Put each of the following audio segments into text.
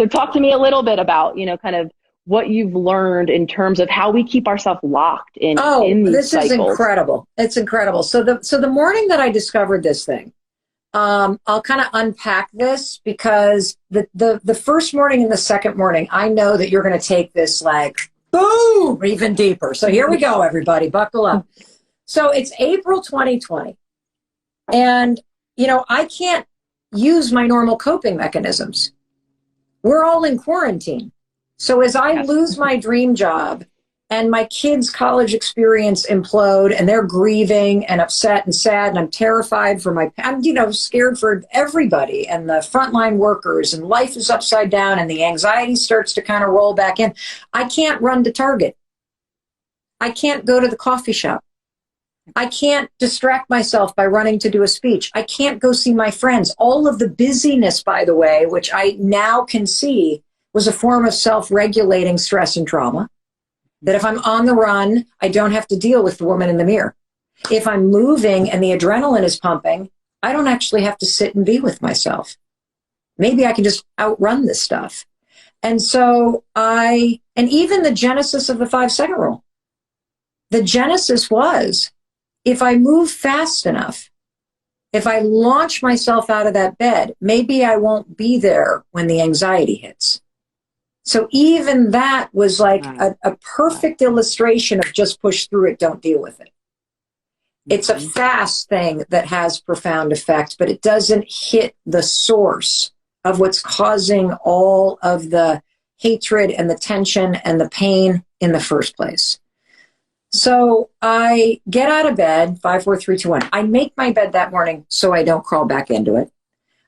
So talk to me a little bit about, kind of what you've learned in terms of how we keep ourselves locked in these this cycles. is incredible. It's incredible. So the morning that I discovered this thing, I'll kind of unpack this, because the first morning and the second morning, I know that you're going to take this like, boom, even deeper. So here we go, everybody, buckle up. So it's April 2020. And, I can't use my normal coping mechanisms. We're all in quarantine. So as I lose my dream job and my kids' college experience implode, and they're grieving and upset and sad, and I'm terrified for I'm scared for everybody and the frontline workers, and life is upside down, and the anxiety starts to kind of roll back in. I can't run to Target. I can't go to the coffee shop. I can't distract myself by running to do a speech. I can't go see my friends. All of the busyness, by the way, which I now can see was a form of self-regulating stress and trauma. That if I'm on the run, I don't have to deal with the woman in the mirror. If I'm moving and the adrenaline is pumping, I don't actually have to sit and be with myself. Maybe I can just outrun this stuff. And so and even the genesis of the 5-second rule, the genesis was, if I move fast enough, if I launch myself out of that bed, maybe I won't be there when the anxiety hits. So even that was like a perfect illustration of just push through it, don't deal with it. It's a fast thing that has profound effect, but it doesn't hit the source of what's causing all of the hatred and the tension and the pain in the first place. So I get out of bed, 5, 4, 3, 2, 1. I make my bed that morning so I don't crawl back into it.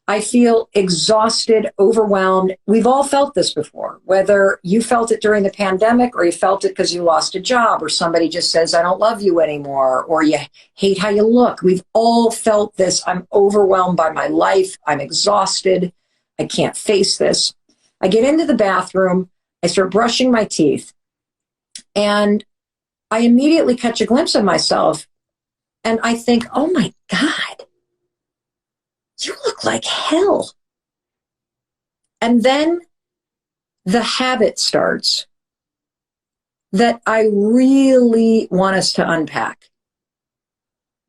I feel exhausted, overwhelmed. We've all felt this before, whether you felt it during the pandemic or you felt it because you lost a job, or somebody just says, I don't love you anymore, or you hate how you look. We've all felt this. I'm overwhelmed by my life. I'm exhausted. I can't face this. I get into the bathroom. I start brushing my teeth, and I immediately catch a glimpse of myself, and I think, oh my God, you look like hell. And then the habit starts that I really want us to unpack.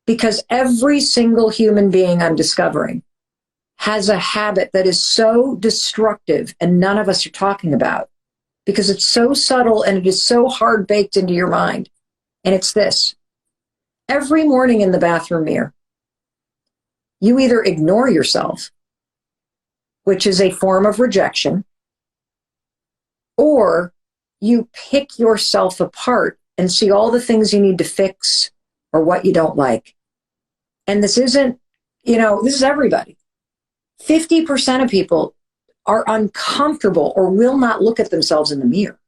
Because every single human being I'm discovering has a habit that is so destructive, and none of us are talking about, because it's so subtle and it is so hard baked into your mind. And it's this: every morning in the bathroom mirror, you either ignore yourself, which is a form of rejection, or you pick yourself apart and see all the things you need to fix or what you don't like. And this isn't, this is everybody. 50% of people are uncomfortable or will not look at themselves in the mirror.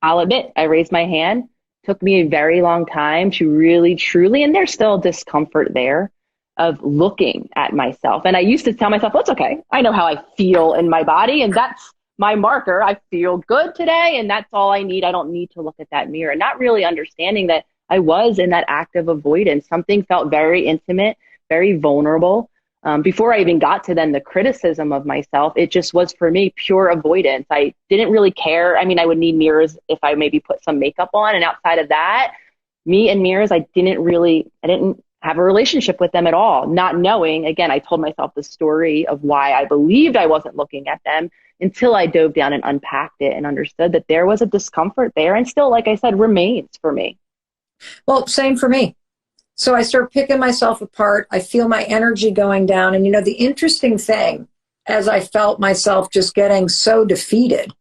I'll admit, I raised my hand. Took me a very long time to really, truly, and there's still discomfort there, of looking at myself. And I used to tell myself, well, it's okay. I know how I feel in my body, and that's my marker. I feel good today, and that's all I need. I don't need to look at that mirror. Not really understanding that I was in that active avoidance. Something felt very intimate, very vulnerable. Before I even got to then the criticism of myself, it just was, for me, pure avoidance. I didn't really care. I mean, I would need mirrors if I maybe put some makeup on. And outside of that, me and mirrors, I didn't have a relationship with them at all. Not knowing, again, I told myself the story of why I believed I wasn't looking at them, until I dove down and unpacked it and understood that there was a discomfort there, and still, like I said, remains for me. Well, same for me. So I start picking myself apart. I feel my energy going down. And, the interesting thing, as I felt myself just getting so defeated,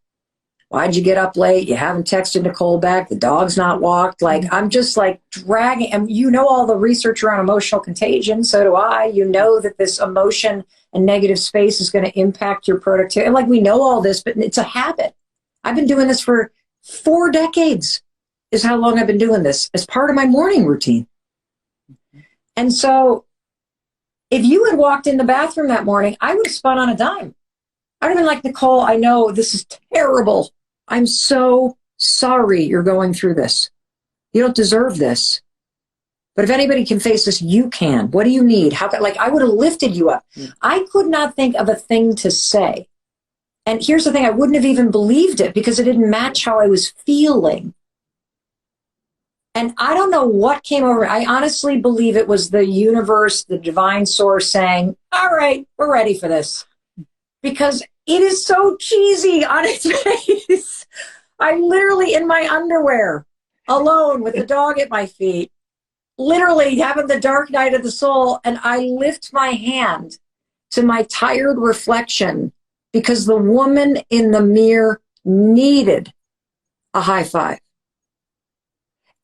why'd you get up late? You haven't texted Nicole back. The dog's not walked. Like, I'm just like dragging. And all the research around emotional contagion. So do I. You know that this emotion and negative space is going to impact your productivity. Like, we know all this, but it's a habit. I've been doing this for 4 decades, is how long I've been doing this as part of my morning routine. And so if you had walked in the bathroom that morning, I would have spun on a dime. I'd have been like, Nicole, I know this is terrible. I'm so sorry you're going through this. You don't deserve this. But if anybody can face this, you can. What do you need? I would have lifted you up. I could not think of a thing to say. And here's the thing, I wouldn't have even believed it because it didn't match how I was feeling. And I don't know what came over. I honestly believe it was the universe, the divine source saying, all right, we're ready for this. Because it is so cheesy on its face. I'm literally in my underwear, alone with the dog at my feet, literally having the dark night of the soul. And I lift my hand to my tired reflection because the woman in the mirror needed a high five.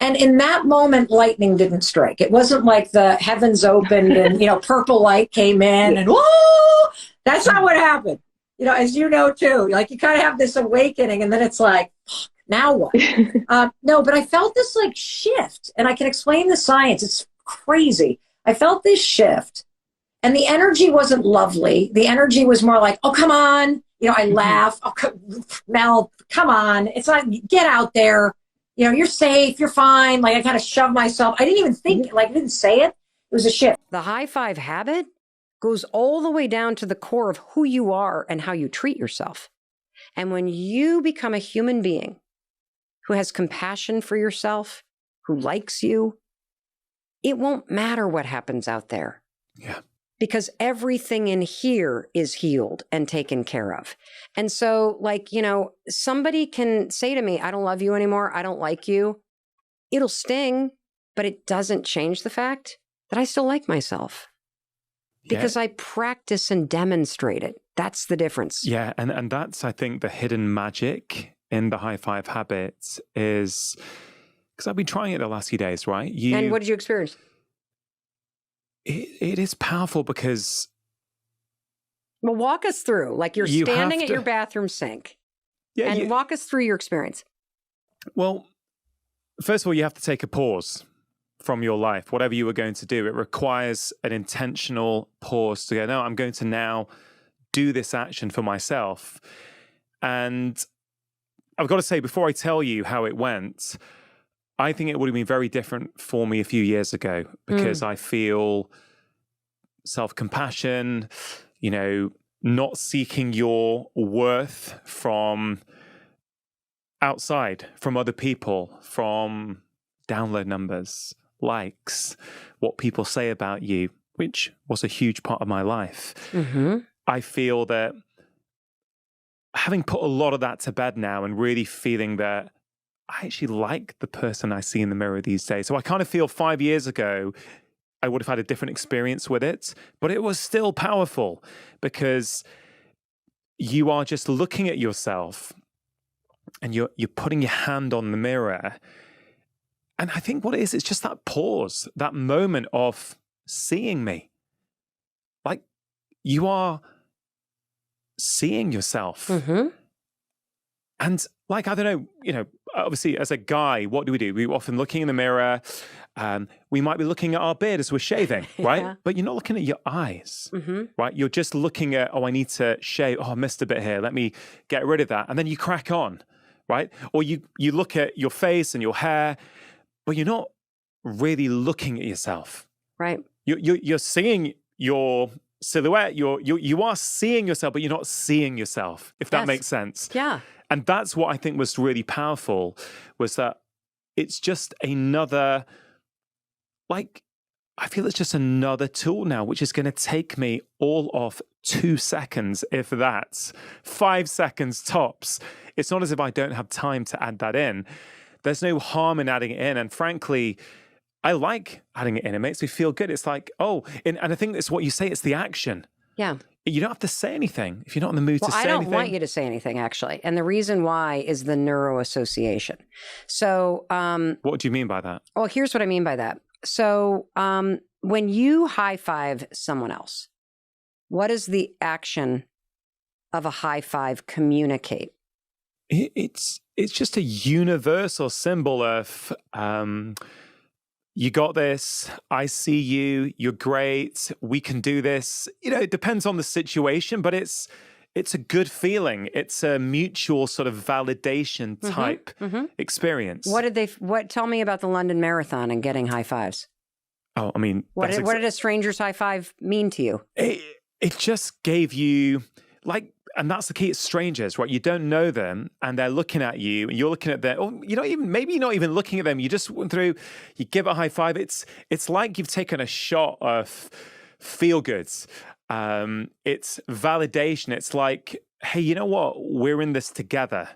And in that moment, lightning didn't strike. It wasn't like the heavens opened and, purple light came in and whoa, that's not what happened. As you know, too, like you kind of have this awakening and then it's like, now what? No, but I felt this like shift, and I can explain the science. It's crazy. I felt this shift and the energy wasn't lovely. The energy was more like, oh, come on. I laugh. Oh, Mel, come on. It's not, get out there. You're safe. You're fine. Like I kind of shoved myself. I didn't even think, I didn't say it. It was a shift. The high five habit goes all the way down to the core of who you are and how you treat yourself. And when you become a human being who has compassion for yourself, who likes you, it won't matter what happens out there. Yeah. Because everything in here is healed and taken care of. And so, somebody can say to me, I don't love you anymore. I don't like you. It'll sting, but it doesn't change the fact that I still like myself. Because I practice and demonstrate it. That's the difference. Yeah, and that's, I think, the hidden magic in the high five habit is, because I've been trying it the last few days, right? And what did you experience? It is powerful because... Well, walk us through, like you're standing at your bathroom sink. Yeah, and walk us through your experience. Well, first of all, you have to take a pause from your life, whatever you were going to do. It requires an intentional pause to go, no, I'm going to now do this action for myself. And I've got to say, before I tell you how it went, I think it would have been very different for me a few years ago because I feel self-compassion, not seeking your worth from outside, from other people, from download numbers, likes, what people say about you, which was a huge part of my life. Mm-hmm. I feel that having put a lot of that to bed now and really feeling that I actually like the person I see in the mirror these days. So I kind of feel 5 years ago, I would have had a different experience with it, but it was still powerful because you are just looking at yourself and you're putting your hand on the mirror. And I think what it is, it's just that pause, that moment of seeing me. Like you are seeing yourself. Mm-hmm. And like, I don't know, obviously as a guy, what do? We're often looking in the mirror. We might be looking at our beard as we're shaving, right? Yeah. But you're not looking at your eyes, mm-hmm. right? You're just looking at, I need to shave. I missed a bit here. Let me get rid of that. And then you crack on, right? Or you look at your face and your hair, but you're not really looking at yourself. Right. You're seeing your silhouette. You are seeing yourself, but you're not seeing yourself, if that makes sense. Yeah. And that's what I think was really powerful, was that it's just another, I feel it's just another tool now, which is going to take me all of 2 seconds, if that's 5 seconds tops. It's not as if I don't have time to add that in. There's no harm in adding it in. And frankly, I like adding it in. It makes me feel good. It's like, and I think it's what you say, it's the action. Yeah. You don't have to say anything if you're not in the mood to say anything. I don't want you to say anything, actually. And the reason why is the neuroassociation. So... what do you mean by that? Well, here's what I mean by that. So when you high five someone else, what does the action of a high five communicate? It's just a universal symbol of... you got this. I see you. You're great. We can do this. It depends on the situation, but it's a good feeling. It's a mutual sort of validation type experience. Tell me about the London Marathon and getting high fives. Oh, I mean, what did a stranger's high five mean to you? It just gave you, and that's the key. It's strangers, right? You don't know them, and they're looking at you, and you're looking at them. Or maybe you're not even looking at them. You just went through. You give a high five. It's like you've taken a shot of feel goods. It's validation. It's like, hey, you know what? We're in this together.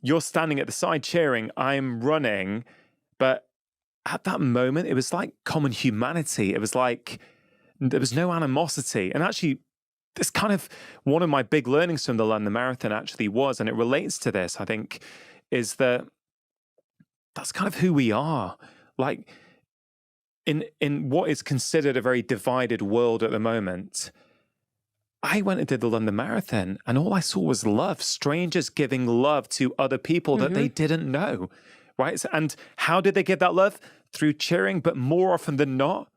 You're standing at the side cheering. I'm running, but at that moment, it was like common humanity. It was like there was no animosity, and actually. This kind of one of my big learnings from the London Marathon actually was, and it relates to this, I think, is that that's kind of who we are. Like in what is considered a very divided world at the moment, I went and did the London Marathon, and all I saw was love, strangers giving love to other people that they didn't know, right? And how did they give that love? Through cheering, but more often than not,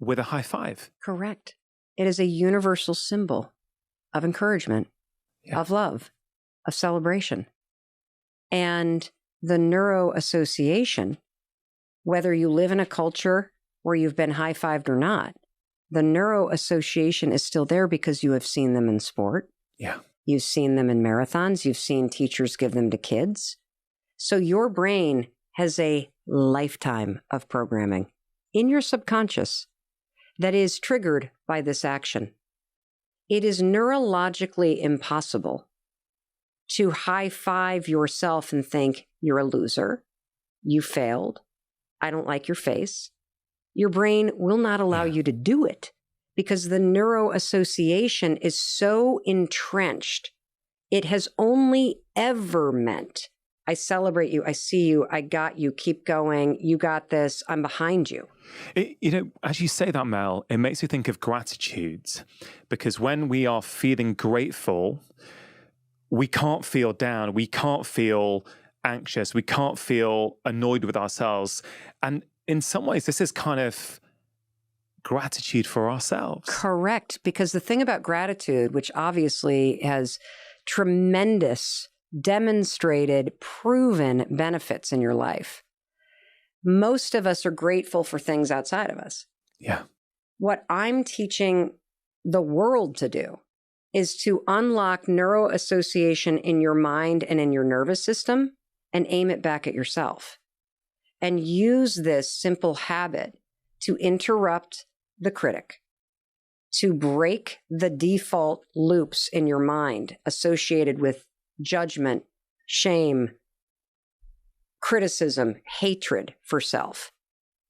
with a high five. Correct. It is a universal symbol of encouragement, of love, of celebration. And the neuro association, whether you live in a culture where you've been high-fived or not, the neuro association is still there because you have seen them in sport. Yeah. You've seen them in marathons. You've seen teachers give them to kids. So your brain has a lifetime of programming in your subconscious that is triggered by this action. It is neurologically impossible to high five yourself and think you're a loser, you failed, I don't like your face. Your brain will not allow you to do it because the neuro association is so entrenched. It has only ever meant, I celebrate you, I see you, I got you, keep going, you got this, I'm behind you. As you say that, Mel, it makes me think of gratitude, because when we are feeling grateful, we can't feel down, we can't feel anxious, we can't feel annoyed with ourselves. And in some ways, this is kind of gratitude for ourselves. Correct. Because the thing about gratitude, which obviously has tremendous, demonstrated, proven benefits in your life, most of us are grateful for things outside of us. Yeah. What I'm teaching the world to do is to unlock neuro association in your mind and in your nervous system and aim it back at yourself. And use this simple habit to interrupt the critic, to break the default loops in your mind associated with judgment, shame, criticism, hatred for self,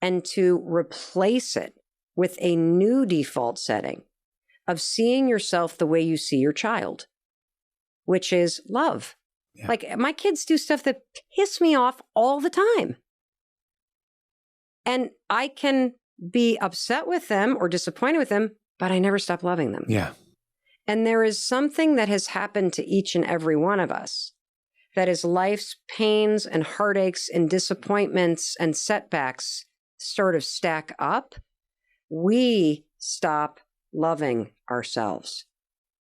and to replace it with a new default setting of seeing yourself the way you see your child, which is love. Yeah. Like my kids do stuff that piss me off all the time. And I can be upset with them or disappointed with them, but I never stop loving them. Yeah. And there is something that has happened to each and every one of us that is life's pains and heartaches and disappointments and setbacks sort of stack up. We stop loving ourselves.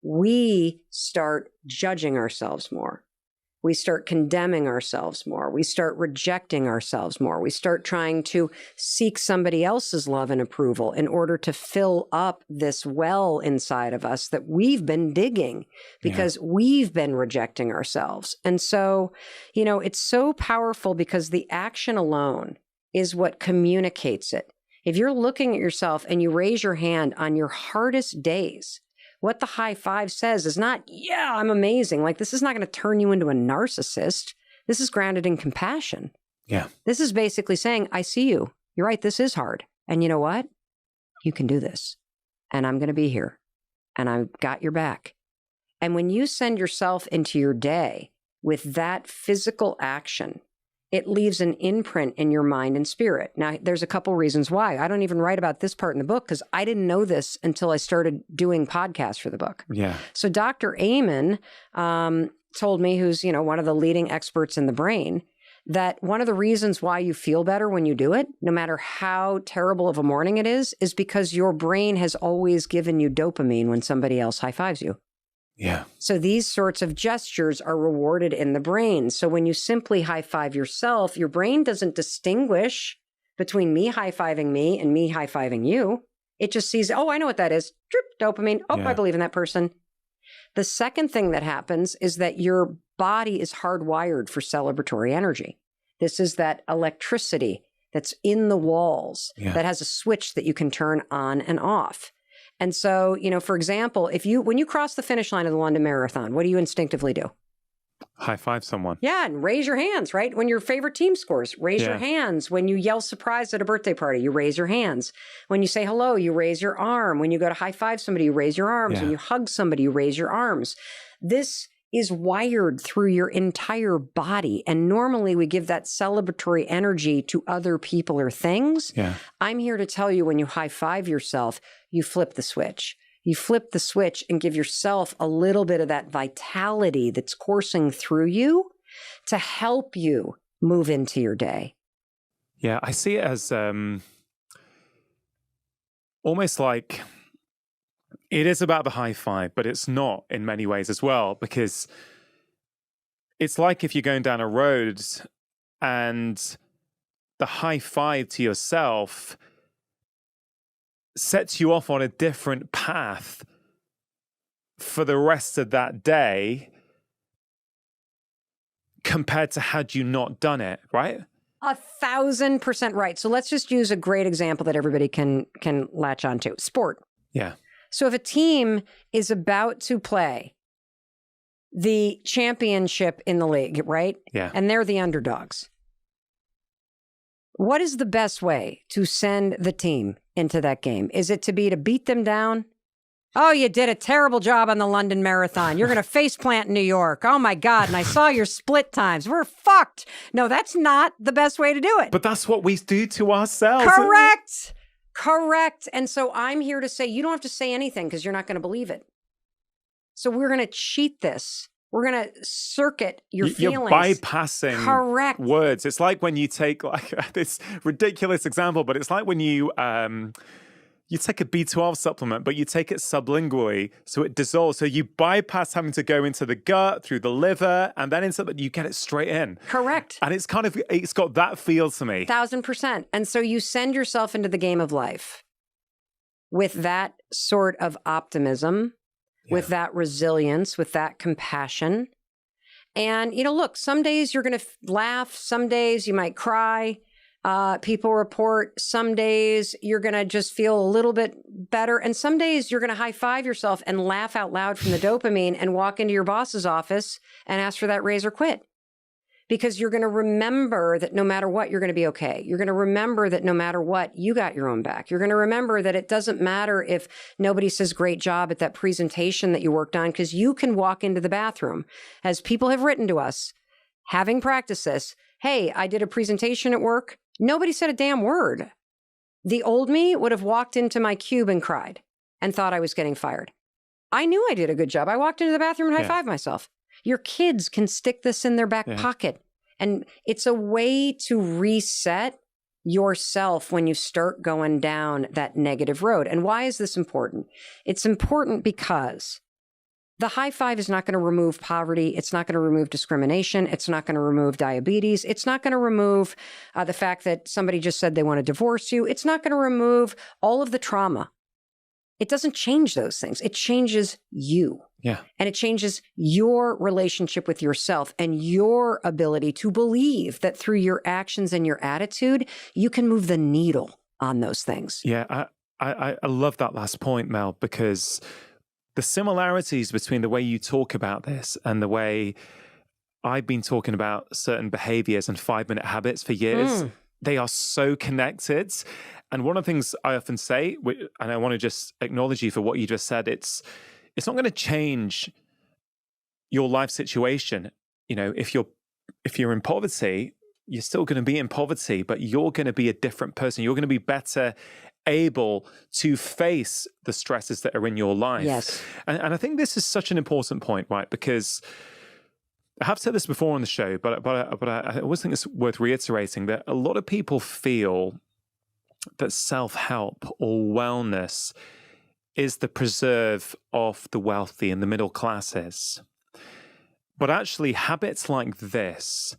We start judging ourselves more. We start condemning ourselves more. We start rejecting ourselves more. We start trying to seek somebody else's love and approval in order to fill up this well inside of us that we've been digging because we've been rejecting ourselves. And so, it's so powerful because the action alone is what communicates it. If you're looking at yourself and you raise your hand on your hardest days, what the high five says is not, yeah, I'm amazing. Like, this is not going to turn you into a narcissist. This is grounded in compassion. Yeah. This is basically saying, I see you. You're right. This is hard. And you know what? You can do this. And I'm going to be here. And I've got your back. And when you send yourself into your day with that physical action, it leaves an imprint in your mind and spirit. Now, there's a couple reasons why. I don't even write about this part in the book because I didn't know this until I started doing podcasts for the book. Yeah. So Dr. Amen told me, who's, one of the leading experts in the brain, that one of the reasons why you feel better when you do it, no matter how terrible of a morning it is because your brain has always given you dopamine when somebody else high fives you. Yeah. So these sorts of gestures are rewarded in the brain. So when you simply high five yourself, your brain doesn't distinguish between me high fiving me and me high fiving you. It just sees, oh, I know what that is. Drip, dopamine. Oh, I believe in that person. The second thing that happens is that your body is hardwired for celebratory energy. This is that electricity that's in the walls that has a switch that you can turn on and off. And so, for example, when you cross the finish line of the London Marathon, what do you instinctively do? High five someone. Yeah, and raise your hands, right? When your favorite team scores, raise your hands. When you yell surprise at a birthday party, you raise your hands. When you say hello, you raise your arm. When you go to high five somebody, you raise your arms. When you hug somebody, you raise your arms. This is wired through your entire body. And normally we give that celebratory energy to other people or things. Yeah. I'm here to tell you, when you high five yourself, you flip the switch. You flip the switch and give yourself a little bit of that vitality that's coursing through you to help you move into your day. Yeah, I see it as almost like it is about the high five, but it's not in many ways as well, because it's like if you're going down a road and the high five to yourself sets you off on a different path for the rest of that day compared to had you not done it, right? 1,000% right. So let's just use a great example that everybody can latch onto. Sport. Yeah. So if a team is about to play the championship in the league, right? Yeah. And they're the underdogs. What is the best way to send the team into that game? Is it to beat them down? Oh, you did a terrible job on the London Marathon. You're going to face plant in New York. Oh my God. And I saw your split times. We're fucked. No, that's not the best way to do it. But that's what we do to ourselves. Correct. Correct. And so I'm here to say, you don't have to say anything because you're not going to believe it. So we're going to cheat this. We're going to circuit your feelings. You're bypassing Correct. words. It's like when you take like this ridiculous example, but it's like when you take a B12 supplement, but you take it sublingually, so it dissolves. So you bypass having to go into the gut, through the liver, and then you get it straight in. Correct. And it's got that feel to me. 1,000%. And so you send yourself into the game of life with that sort of optimism, with that resilience, with that compassion. And, look, some days you're going to laugh. Some days you might cry. People report some days you're going to just feel a little bit better. And some days you're going to high five yourself and laugh out loud from the dopamine and walk into your boss's office and ask for that raise or quit. Because you're going to remember that no matter what, you're going to be okay. You're going to remember that no matter what, you got your own back. You're going to remember that it doesn't matter if nobody says great job at that presentation that you worked on, because you can walk into the bathroom, as people have written to us, having practiced this. Hey, I did a presentation at work. Nobody said a damn word. The old me would have walked into my cube and cried and thought I was getting fired. I knew I did a good job. I walked into the bathroom and high-fived myself. Your kids can stick this in their back pocket. And it's a way to reset yourself when you start going down that negative road. And why is this important? It's important because the high five is not going to remove poverty. It's not going to remove discrimination. It's not going to remove diabetes. It's not going to remove the fact that somebody just said they want to divorce you. It's not going to remove all of the trauma. It doesn't change those things. It changes you. Yeah. And it changes your relationship with yourself and your ability to believe that through your actions and your attitude, you can move the needle on those things. Yeah, I love that last point, Mel, because the similarities between the way you talk about this and the way I've been talking about certain behaviors and 5-minute habits for years, they are so connected. And one of the things I often say, and I want to just acknowledge you for what you just said, it's not going to change your life situation. If you're in poverty, you're still going to be in poverty, but you're going to be a different person. You're going to be better able to face the stresses that are in your life. Yes. And I think this is such an important point, right? Because I have said this before on the show, but I always think it's worth reiterating that a lot of people feel that self-help or wellness is the preserve of the wealthy and the middle classes. But actually, habits like this,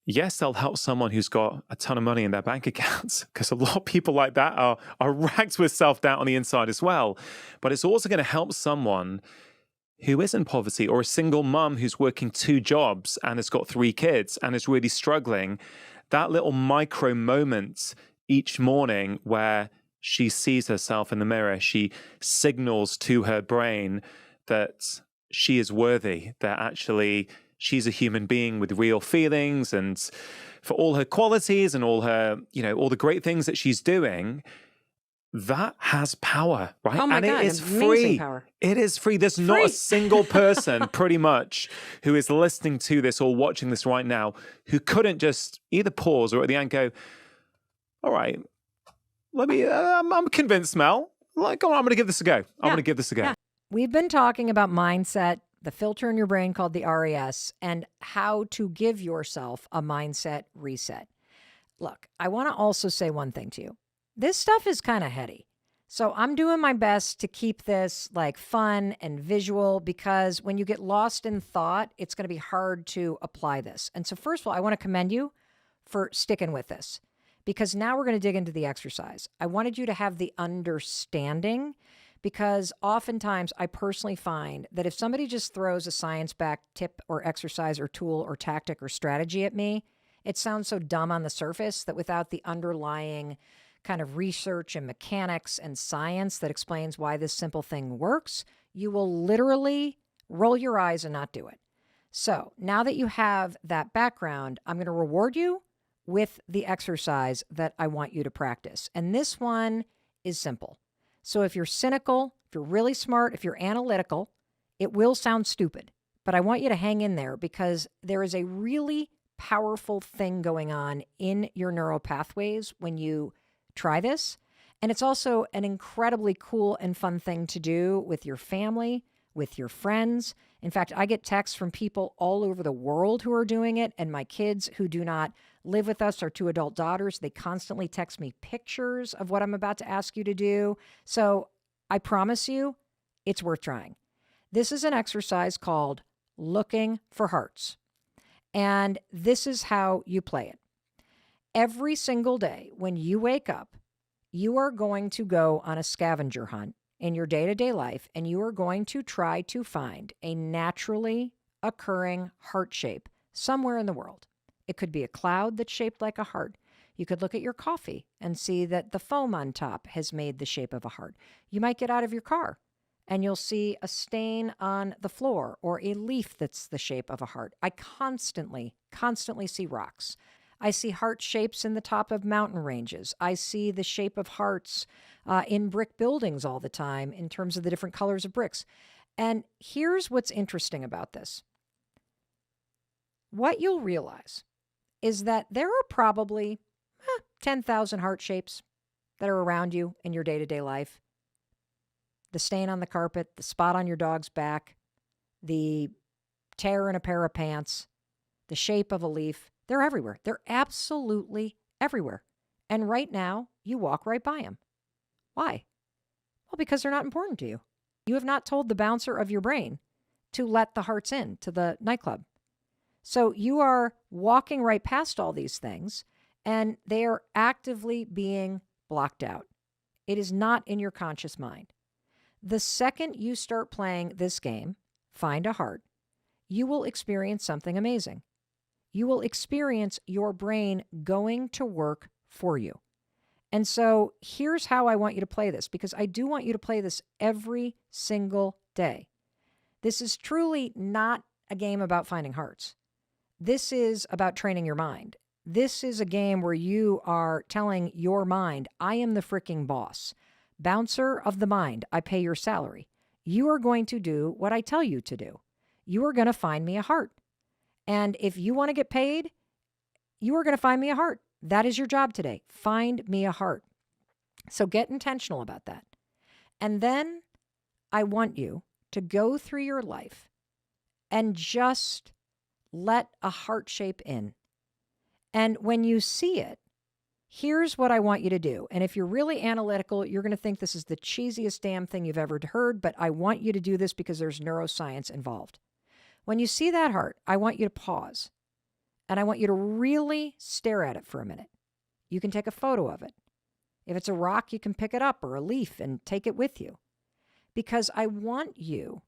yes, they'll help someone who's got a ton of money in their bank accounts, because a lot of people like that are racked with self-doubt on the inside as well. But it's also going to help someone who is in poverty, or a single mum who's working 2 jobs and has got 3 kids and is really struggling, that little micro moment each morning where she sees herself in the mirror, she signals to her brain that she is worthy, that actually she's a human being with real feelings, and for all her qualities and all her, all the great things that she's doing, that has power, right? Oh my and God, it is amazing free. power. It is free. There's not a single person pretty much who is listening to this or watching this right now who couldn't just either pause or at the end go, all right, let me, I'm convinced, Mel. Like, go on, I'm going to give this a go. I'm going to give this a go. Yeah. We've been talking about mindset, the filter in your brain called the RAS, and how to give yourself a mindset reset. Look, I want to also say one thing to you. This stuff is kind of heady. So I'm doing my best to keep this like fun and visual, because when you get lost in thought, it's going to be hard to apply this. And so first of all, I want to commend you for sticking with this, because now we're going to dig into the exercise. I wanted you to have the understanding, because oftentimes I personally find that if somebody just throws a science-backed tip or exercise or tool or tactic or strategy at me, it sounds so dumb on the surface that without the underlying kind of research and mechanics and science that explains why this simple thing works, you will literally roll your eyes and not do it. So now that you have that background, I'm going to reward you with the exercise that I want you to practice. And this one is simple. So if you're cynical, if you're really smart, if you're analytical, it will sound stupid, but I want you to hang in there, because there is a really powerful thing going on in your neural pathways when you try this. And it's also an incredibly cool and fun thing to do with your family, with your friends. In fact, I get texts from people all over the world who are doing it, and my kids who do not live with us, our 2 adult daughters, they constantly text me pictures of what I'm about to ask you to do. So I promise you, it's worth trying. This is an exercise called looking for hearts. And this is how you play it. Every single day when you wake up, you are going to go on a scavenger hunt in your day-to-day life, and you are going to try to find a naturally occurring heart shape somewhere in the world. It could be a cloud that's shaped like a heart. You could look at your coffee and see that the foam on top has made the shape of a heart. You might get out of your car and you'll see a stain on the floor or a leaf that's the shape of a heart. I constantly see rocks. I see heart shapes in the top of mountain ranges. I see the shape of hearts in brick buildings all the time in terms of the different colors of bricks. And here's what's interesting about this. What you'll realize is that there are probably 10,000 heart shapes that are around you in your day-to-day life. The stain on the carpet, the spot on your dog's back, the tear in a pair of pants, the shape of a leaf. They're everywhere. They're absolutely everywhere. And right now, you walk right by them. Why? Well, because they're not important to you. You have not told the bouncer of your brain to let the hearts in to the nightclub. So you are walking right past all these things, and they are actively being blocked out. It is not in your conscious mind. The second you start playing this game, Find a Heart, you will experience something amazing. You will experience your brain going to work for you. And so here's how I want you to play this, because I do want you to play this every single day. This is truly not a game about finding hearts. This is about training your mind. This is a game where you are telling your mind, I am the freaking boss. Bouncer of the mind, I pay your salary. You are going to do what I tell you to do. You are going to find me a heart. And if you want to get paid, you are going to find me a heart. That is your job today. Find me a heart. So get intentional about that. And then I want you to go through your life and just let a heart shape in. And when you see it, here's what I want you to do. And if you're really analytical, you're going to think this is the cheesiest damn thing you've ever heard, but I want you to do this because there's neuroscience involved. When you see that heart, I want you to pause. And I want you to really stare at it for a minute. You can take a photo of it. If it's a rock, you can pick it up, or a leaf, and take it with you. Because I want you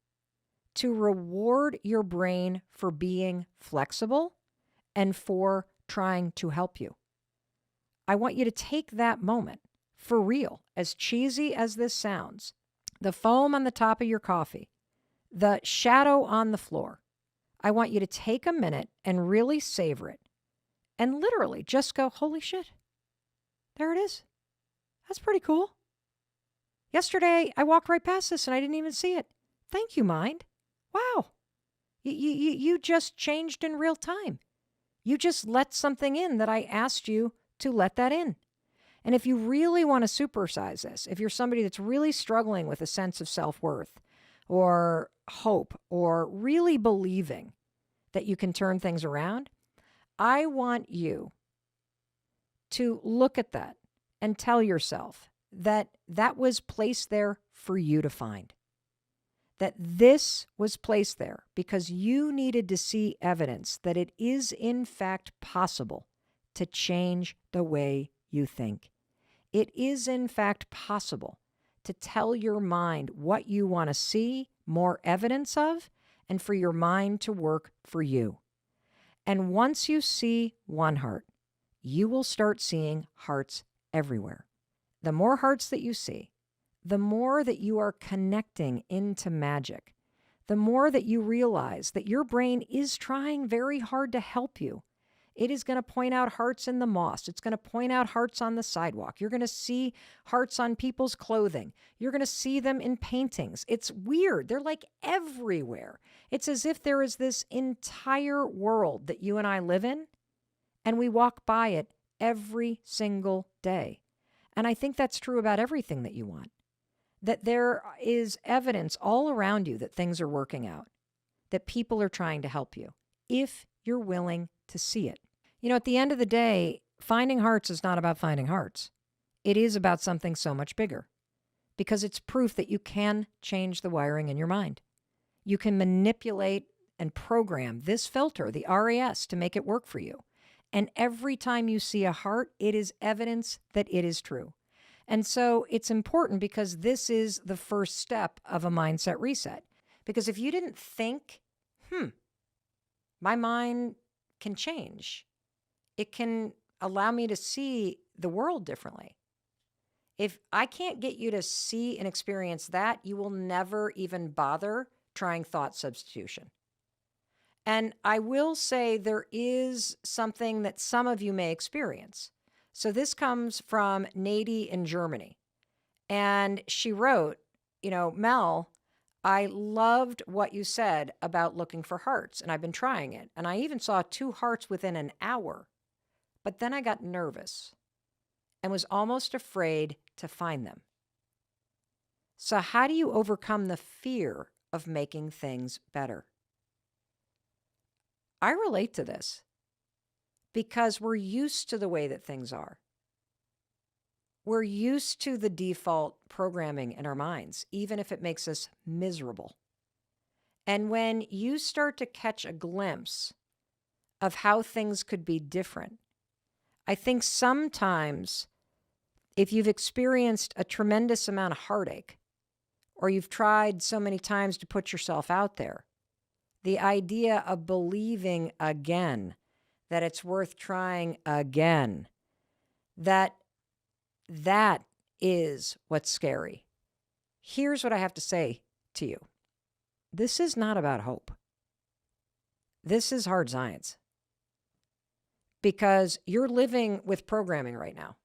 to reward your brain for being flexible and for trying to help you. I want you to take that moment for real, as cheesy as this sounds. The foam on the top of your coffee, the shadow on the floor. I want you to take a minute and really savor it and literally just go, holy shit, there it is. That's pretty cool. Yesterday, I walked right past this and I didn't even see it. Thank you, mind. Wow. You just changed in real time. You just let something in that I asked you to let that in. And if you really want to supersize this, if you're somebody that's really struggling with a sense of self-worth or hope or really believing that you can turn things around, I want you to look at that and tell yourself that that was placed there for you to find. That this was placed there because you needed to see evidence that it is in fact possible to change the way you think. It is in fact possible to tell your mind what you want to see more evidence of and for your mind to work for you. And once you see one heart, you will start seeing hearts everywhere. The more hearts that you see, the more that you are connecting into magic, the more that you realize that your brain is trying very hard to help you. It is going to point out hearts in the moss. It's going to point out hearts on the sidewalk. You're going to see hearts on people's clothing. You're going to see them in paintings. It's weird. They're like everywhere. It's as if there is this entire world that you and I live in, and we walk by it every single day. And I think that's true about everything that you want. That there is evidence all around you that things are working out, that people are trying to help you, if you're willing to see it. You know, at the end of the day, finding hearts is not about finding hearts. It is about something so much bigger, because it's proof that you can change the wiring in your mind. You can manipulate and program this filter, the RAS, to make it work for you. And every time you see a heart, it is evidence that it is true. And so it's important because this is the first step of a mindset reset. Because if you didn't think, my mind can change, it can allow me to see the world differently. If I can't get you to see and experience that, you will never even bother trying thought substitution. And I will say there is something that some of you may experience. So this comes from Nady in Germany. And she wrote, Mel, I loved what you said about looking for hearts, and I've been trying it. And I even saw 2 hearts within an hour. But then I got nervous and was almost afraid to find them. So how do you overcome the fear of making things better? I relate to this because we're used to the way that things are. We're used to the default programming in our minds, even if it makes us miserable. And when you start to catch a glimpse of how things could be different, I think sometimes if you've experienced a tremendous amount of heartache, or you've tried so many times to put yourself out there, the idea of believing again that it's worth trying again, that is what's scary. Here's what I have to say to you. This is not about hope. This is hard science. Because you're living with programming right now.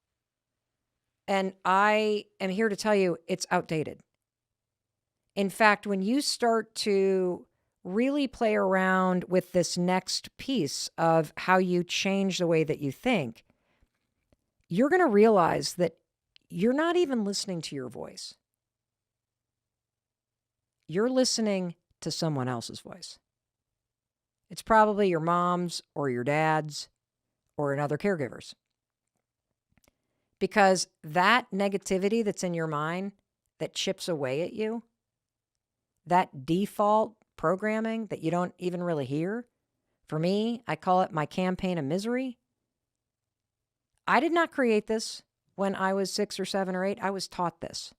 And I am here to tell you it's outdated. In fact, when you start to really play around with this next piece of how you change the way that you think, you're going to realize that you're not even listening to your voice. You're listening to someone else's voice. It's probably your mom's or your dad's or another caregiver's. Because that negativity that's in your mind that chips away at you, that default programming that you don't even really hear, for me, I call it my campaign of misery. I did not create this when I was 6 or 7 or 8. I was taught this.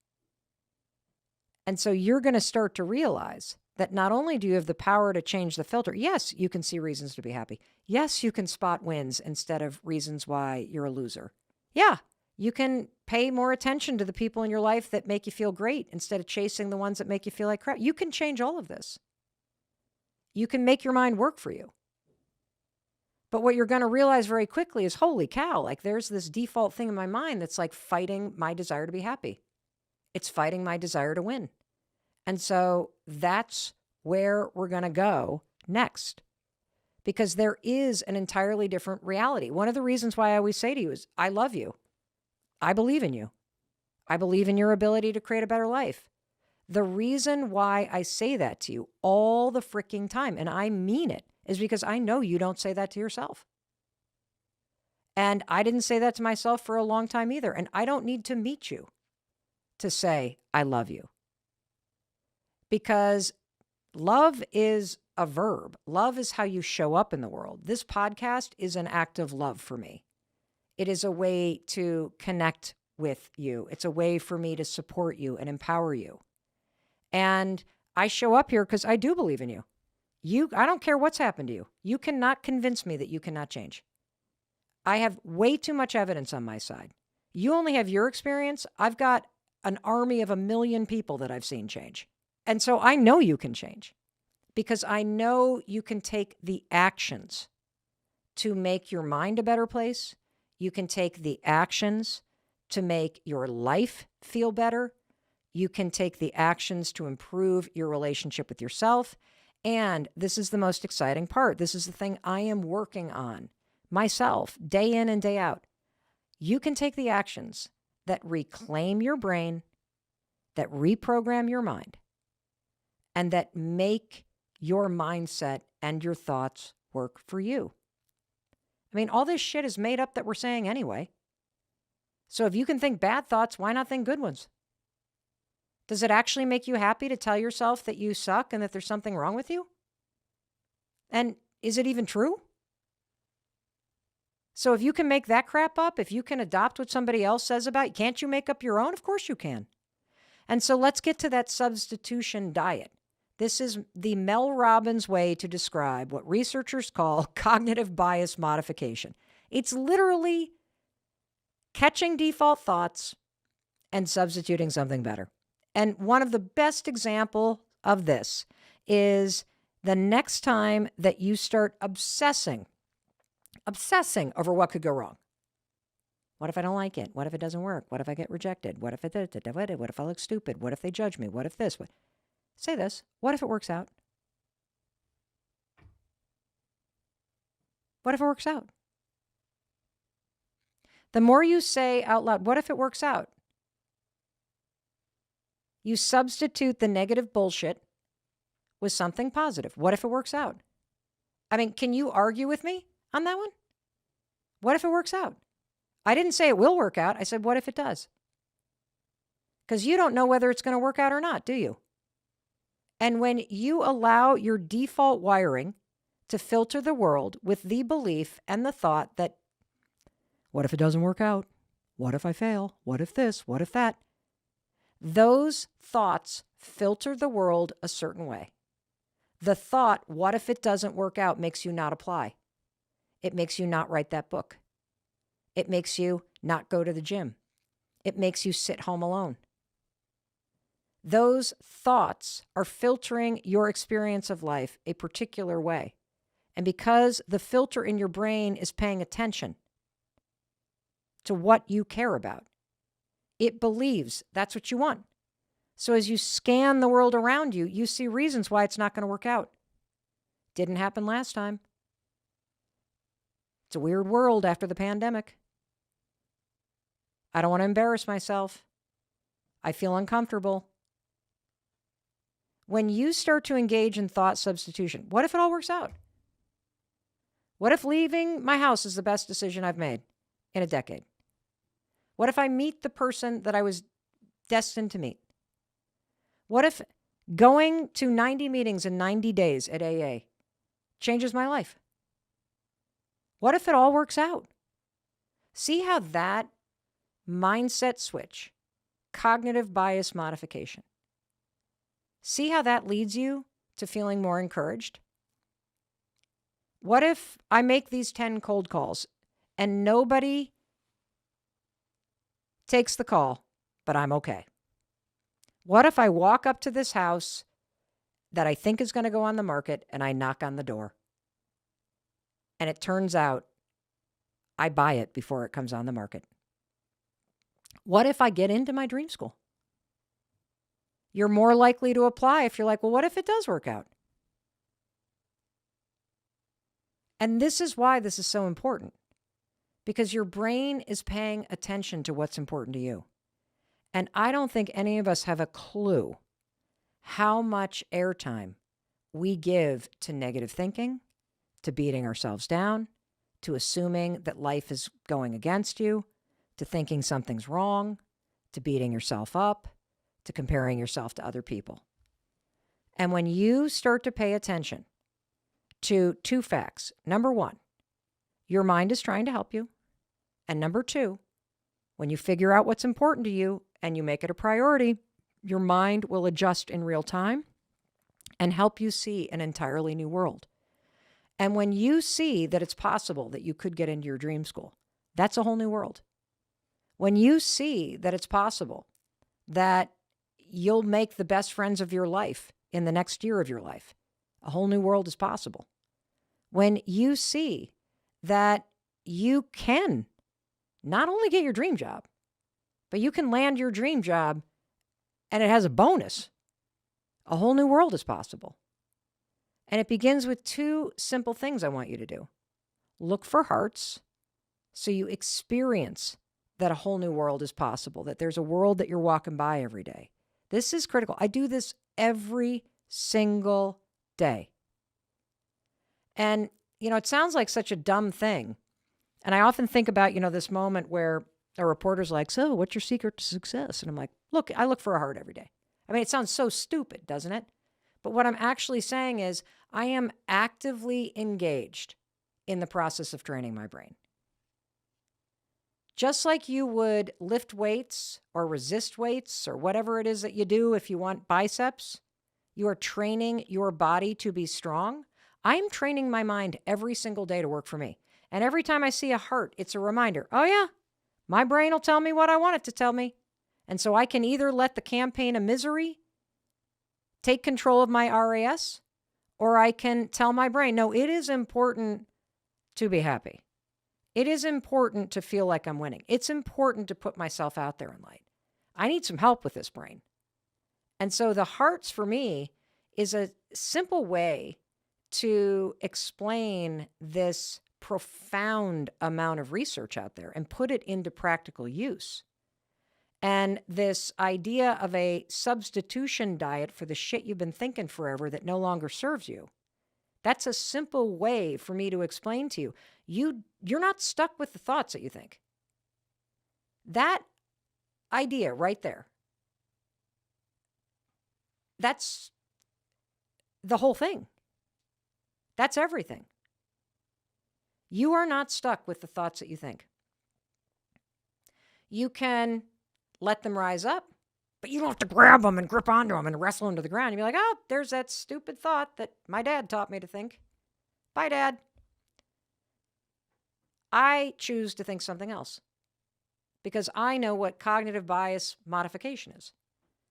And so you're going to start to realize that not only do you have the power to change the filter, yes, you can see reasons to be happy. Yes, you can spot wins instead of reasons why you're a loser. Yeah, you can pay more attention to the people in your life that make you feel great instead of chasing the ones that make you feel like crap. You can change all of this. You can make your mind work for you. But what you're going to realize very quickly is, holy cow, like there's this default thing in my mind that's like fighting my desire to be happy. It's fighting my desire to win. And so that's where we're going to go next, because there is an entirely different reality. One of the reasons why I always say to you is, I love you. I believe in you. I believe in your ability to create a better life. The reason why I say that to you all the freaking time, and I mean it, is because I know you don't say that to yourself. And I didn't say that to myself for a long time either. And I don't need to meet you to say, I love you. Because love is a verb. Love is how you show up in the world. This podcast is an act of love for me. It is a way to connect with you. It's a way for me to support you and empower you. And I show up here because I do believe in you. I don't care what's happened to you. You cannot convince me that you cannot change. I have way too much evidence on my side. You only have your experience. I've got an army of 1 million people that I've seen change. And so I know you can change because I know you can take the actions to make your mind a better place. You can take the actions to make your life feel better. You can take the actions to improve your relationship with yourself. And this is the most exciting part. This is the thing I am working on myself day in and day out. You can take the actions that reclaim your brain, that reprogram your mind, and that make your mindset and your thoughts work for you. I mean, all this shit is made up that we're saying anyway. So if you can think bad thoughts, why not think good ones? Does it actually make you happy to tell yourself that you suck and that there's something wrong with you? And is it even true? So if you can make that crap up, if you can adopt what somebody else says about you, can't you make up your own? Of course you can. And so let's get to that substitution diet. This is the Mel Robbins way to describe what researchers call cognitive bias modification. It's literally catching default thoughts and substituting something better. And one of the best examples of this is the next time that you start obsessing over what could go wrong. What if I don't like it? What if it doesn't work? What if I get rejected? What if what if I look stupid? What if they judge me? What if this? Say this. What if it works out? What if it works out? The more you say out loud, what if it works out? You substitute the negative bullshit with something positive. What if it works out? I mean, can you argue with me on that one? What if it works out? I didn't say it will work out. I said, what if it does? Because you don't know whether it's going to work out or not, do you? And when you allow your default wiring to filter the world with the belief and the thought that, what if it doesn't work out? What if I fail? What if this? What if that? Those thoughts filter the world a certain way. The thought, what if it doesn't work out, makes you not apply. It makes you not write that book. It makes you not go to the gym. It makes you sit home alone. Those thoughts are filtering your experience of life a particular way. And because the filter in your brain is paying attention to what you care about, it believes that's what you want. So as you scan the world around you, you see reasons why it's not going to work out. Didn't happen last time. It's a weird world after the pandemic. I don't want to embarrass myself. I feel uncomfortable. When you start to engage in thought substitution, what if it all works out? What if leaving my house is the best decision I've made in a decade? What if I meet the person that I was destined to meet? What if going to 90 meetings in 90 days at AA changes my life? What if it all works out? See how that mindset switch, cognitive bias modification, see how that leads you to feeling more encouraged? What if I make these 10 cold calls and nobody takes the call, but I'm okay? What if I walk up to this house that I think is going to go on the market and I knock on the door? And it turns out I buy it before it comes on the market. What if I get into my dream school? You're more likely to apply if you're like, well, what if it does work out? And this is why this is so important, because your brain is paying attention to what's important to you. And I don't think any of us have a clue how much airtime we give to negative thinking, to beating ourselves down, to assuming that life is going against you, to thinking something's wrong, to beating yourself up, to comparing yourself to other people. And when you start to pay attention to two facts, number one, your mind is trying to help you. And number two, when you figure out what's important to you and you make it a priority, your mind will adjust in real time and help you see an entirely new world. And when you see that it's possible that you could get into your dream school, that's a whole new world. When you see that it's possible that you'll make the best friends of your life in the next year of your life, a whole new world is possible. When you see that you can not only get your dream job, but you can land your dream job and it has a bonus, a whole new world is possible. And it begins with two simple things I want you to do. Look for hearts so you experience that a whole new world is possible, that there's a world that you're walking by every day. This is critical. I do this every single day. And, it sounds like such a dumb thing. And I often think about, this moment where a reporter's like, so what's your secret to success? And I'm like, look, I look for a heart every day. I mean, it sounds so stupid, doesn't it? But what I'm actually saying is I am actively engaged in the process of training my brain. Just like you would lift weights or resist weights or whatever it is that you do if you want biceps, you are training your body to be strong. I'm training my mind every single day to work for me. And every time I see a heart, it's a reminder, oh yeah, my brain will tell me what I want it to tell me. And so I can either let the campaign of misery take control of my RAS, or I can tell my brain, no, it is important to be happy. It is important to feel like I'm winning. It's important to put myself out there in light. I need some help with this brain. And so the hearts for me is a simple way to explain this profound amount of research out there and put it into practical use. And this idea of a substitution diet for the shit you've been thinking forever that no longer serves you. That's a simple way for me to explain to you. You're not stuck with the thoughts that you think. That idea right there, that's the whole thing. That's everything. You are not stuck with the thoughts that you think. You can let them rise up, but you don't have to grab them and grip onto them and wrestle them to the ground. You'd be like, oh, there's that stupid thought that my dad taught me to think. Bye, Dad. I choose to think something else because I know what cognitive bias modification is.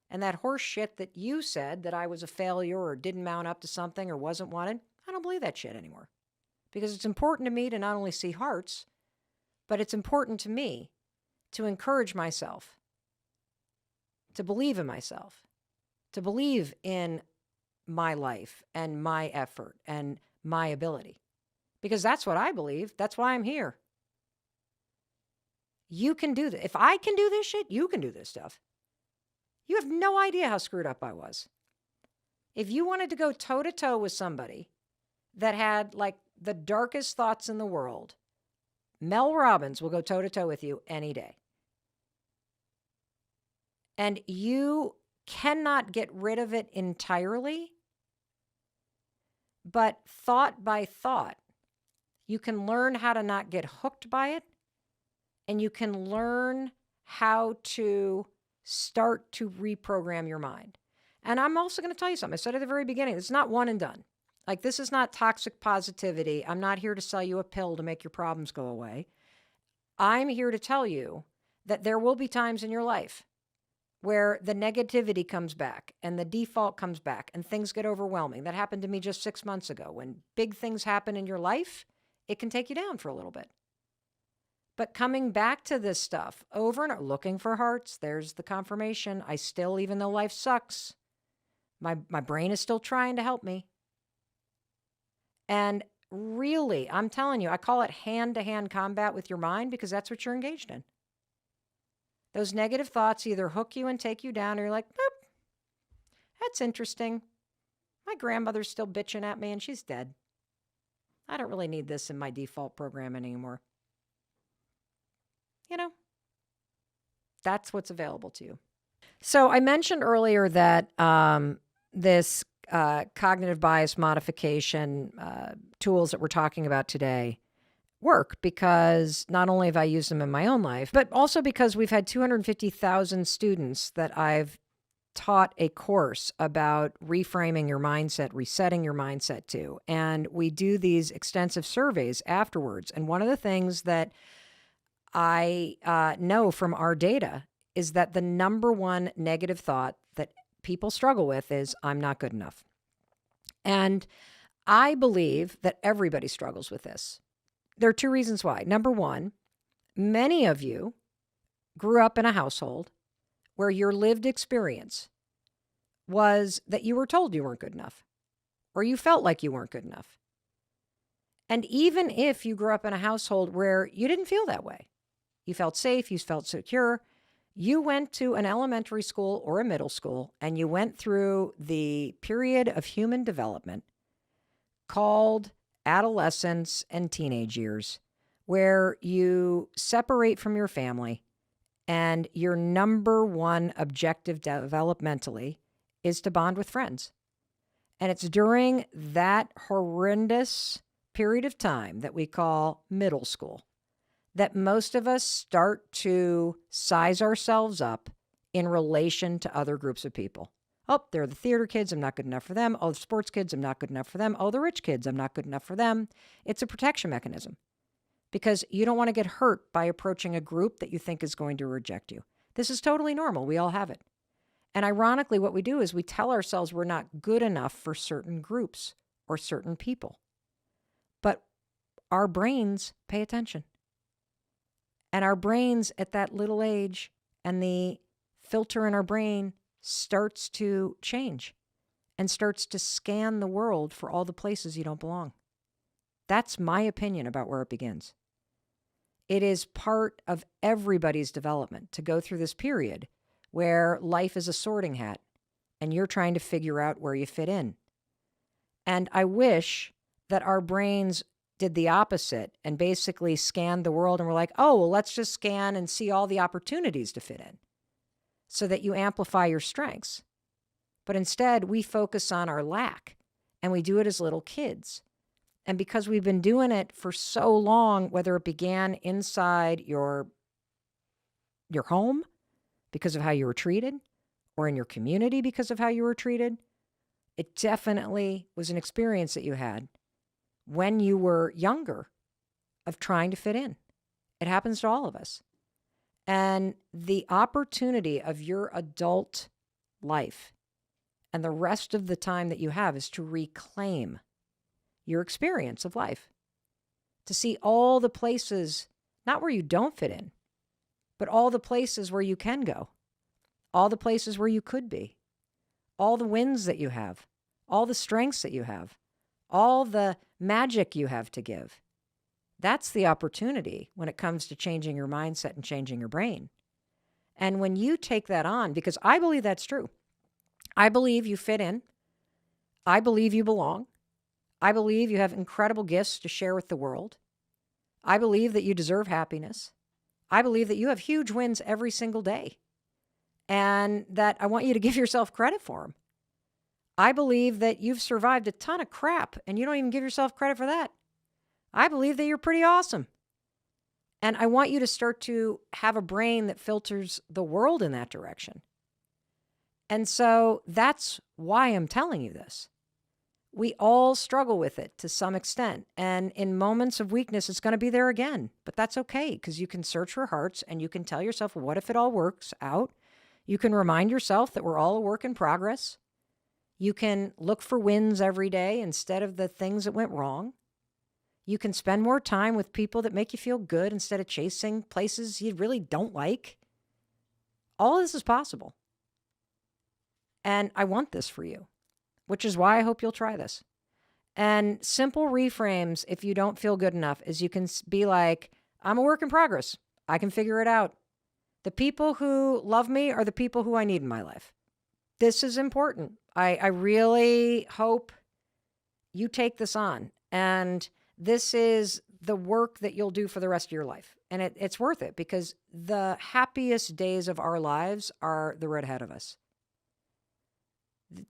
And that horse shit that you said that I was a failure or didn't mount up to something or wasn't wanted, I don't believe that shit anymore. Because it's important to me to not only see hearts, but it's important to me to encourage myself, to believe in myself, to believe in my life and my effort and my ability. Because that's what I believe. That's why I'm here. You can do this. If I can do this shit, you can do this stuff. You have no idea how screwed up I was. If you wanted to go toe-to-toe with somebody that had like the darkest thoughts in the world, Mel Robbins will go toe-to-toe with you any day. And you cannot get rid of it entirely, but thought by thought, you can learn how to not get hooked by it, and you can learn how to start to reprogram your mind. And I'm also going to tell you something. I said at the very beginning, it's not one and done. Like, this is not toxic positivity. I'm not here to sell you a pill to make your problems go away. I'm here to tell you that there will be times in your life where the negativity comes back and the default comes back and things get overwhelming. That happened to me just 6 months ago. When big things happen in your life, it can take you down for a little bit. But coming back to this stuff over and over, looking for hearts, there's the confirmation. I still, even though life sucks, my brain is still trying to help me. And really, I'm telling you, I call it hand-to-hand combat with your mind because that's what you're engaged in. Those negative thoughts either hook you and take you down, or you're like, nope, that's interesting. My grandmother's still bitching at me and she's dead. I don't really need this in my default program anymore. You know, that's what's available to you. So I mentioned earlier that this cognitive bias modification tools that we're talking about today work because not only have I used them in my own life, but also because we've had 250,000 students that I've taught a course about reframing your mindset, resetting your mindset to. And we do these extensive surveys afterwards. And one of the things that I know from our data is that the number one negative thought that people struggle with is, I'm not good enough. And I believe that everybody struggles with this. There are two reasons why. Number one, many of you grew up in a household where your lived experience was that you were told you weren't good enough, or you felt like you weren't good enough. And even if you grew up in a household where you didn't feel that way, you felt safe, you felt secure, you went to an elementary school or a middle school, and you went through the period of human development called adolescence and teenage years, where you separate from your family and your number one objective developmentally is to bond with friends. And it's during that horrendous period of time that we call middle school that most of us start to size ourselves up in relation to other groups of people. Oh, they're the theater kids, I'm not good enough for them. Oh, the sports kids, I'm not good enough for them. Oh, the rich kids, I'm not good enough for them. It's a protection mechanism because you don't want to get hurt by approaching a group that you think is going to reject you. This is totally normal. We all have it. And ironically, what we do is we tell ourselves we're not good enough for certain groups or certain people. But our brains pay attention. And our brains at that little age and the filter in our brain starts to change and starts to scan the world for all the places you don't belong. That's my opinion about where it begins. It is part of everybody's development to go through this period where life is a sorting hat and you're trying to figure out where you fit in. And I wish that our brains did the opposite and basically scanned the world and were like, oh, well, let's just scan and see all the opportunities to fit in so that you amplify your strengths. But instead, we focus on our lack and we do it as little kids. And because we've been doing it for so long, whether it began inside your home because of how you were treated or in your community because of how you were treated, it definitely was an experience that you had when you were younger of trying to fit in. It happens to all of us. And the opportunity of your adult life and the rest of the time that you have is to reclaim your experience of life, to see all the places, not where you don't fit in, but all the places where you can go, all the places where you could be, all the wins that you have, all the strengths that you have, all the magic you have to give. That's the opportunity when it comes to changing your mindset and changing your brain. And when you take that on, because I believe that's true. I believe you fit in. I believe you belong. I believe you have incredible gifts to share with the world. I believe that you deserve happiness. I believe that you have huge wins every single day and that I want you to give yourself credit for them. I believe that you've survived a ton of crap and you don't even give yourself credit for that. I believe that you're pretty awesome. And I want you to start to have a brain that filters the world in that direction. And so that's why I'm telling you this. We all struggle with it to some extent. And in moments of weakness, it's going to be there again. But that's okay, because you can search for hearts and you can tell yourself, what if it all works out? You can remind yourself that we're all a work in progress. You can look for wins every day instead of the things that went wrong. You can spend more time with people that make you feel good instead of chasing places you really don't like. All of this is possible. And I want this for you, which is why I hope you'll try this. And simple reframes, if you don't feel good enough, is you can be like, I'm a work in progress. I can figure it out. The people who love me are the people who I need in my life. This is important. I really hope you take this on. And this is the work that you'll do for the rest of your life. And it's worth it, because the happiest days of our lives are the road ahead of us.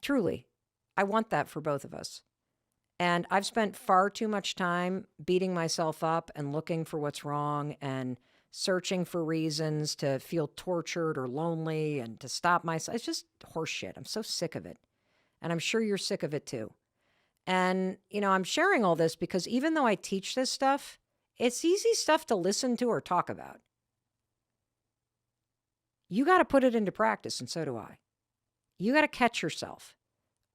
Truly, I want that for both of us. And I've spent far too much time beating myself up and looking for what's wrong and searching for reasons to feel tortured or lonely and to stop myself. It's just horseshit. I'm so sick of it. And I'm sure you're sick of it too. And, I'm sharing all this because even though I teach this stuff, it's easy stuff to listen to or talk about. You got to put it into practice, and so do I. You got to catch yourself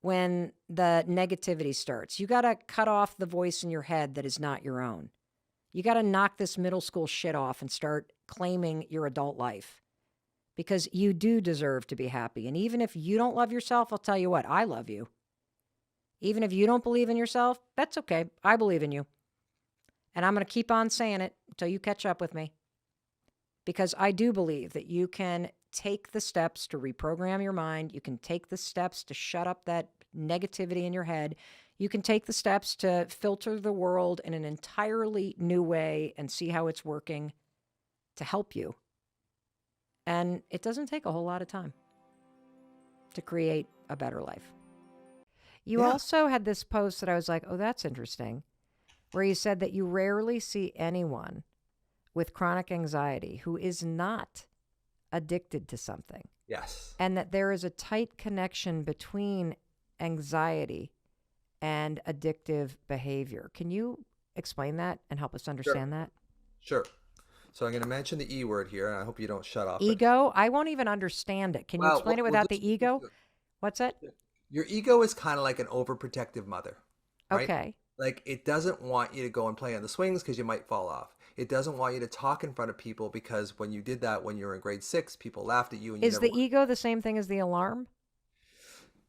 when the negativity starts. You got to cut off the voice in your head that is not your own. You got to knock this middle school shit off and start claiming your adult life, because you do deserve to be happy. And even if you don't love yourself, I'll tell you what, I love you. Even if you don't believe in yourself, that's okay. I believe in you. And I'm going to keep on saying it until you catch up with me, because I do believe that you can take the steps to reprogram your mind. You can take the steps to shut up that negativity in your head. You can take the steps to filter the world in an entirely new way and see how it's working to help you. And it doesn't take a whole lot of time to create a better life. You also had this post that I was like, oh, that's interesting, where you said that you rarely see anyone with chronic anxiety who is not addicted to something. Yes. And that there is a tight connection between anxiety and addictive behavior. Can you explain that and help us understand that? Sure. So I'm going to mention the E word here, and I hope you don't shut off. Ego? I won't even understand it. Can you explain it without the ego? What's that? Your ego is kind of like an overprotective mother, right? Okay. Like, it doesn't want you to go and play on the swings because you might fall off. It doesn't want you to talk in front of people because when you did that when you were in grade 6, people laughed at you. And is the ego the same thing as the alarm?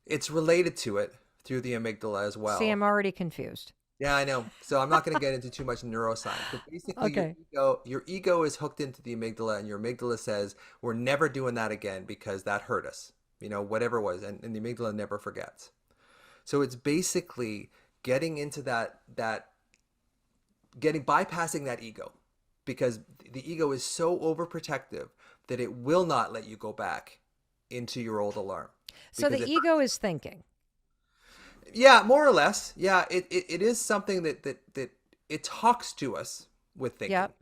It's related to it through the amygdala as well. See, I'm already confused. Yeah, I know. So I'm not going to get into too much neuroscience. But basically, your ego is hooked into the amygdala, and your amygdala says, we're never doing that again because that hurt us, whatever it was. And the amygdala never forgets. So it's basically getting into bypassing that ego, because the ego is so overprotective that it will not let you go back into your old alarm. So the ego is thinking. Yeah, more or less. Yeah, it is something that it talks to us with thinking. Yep.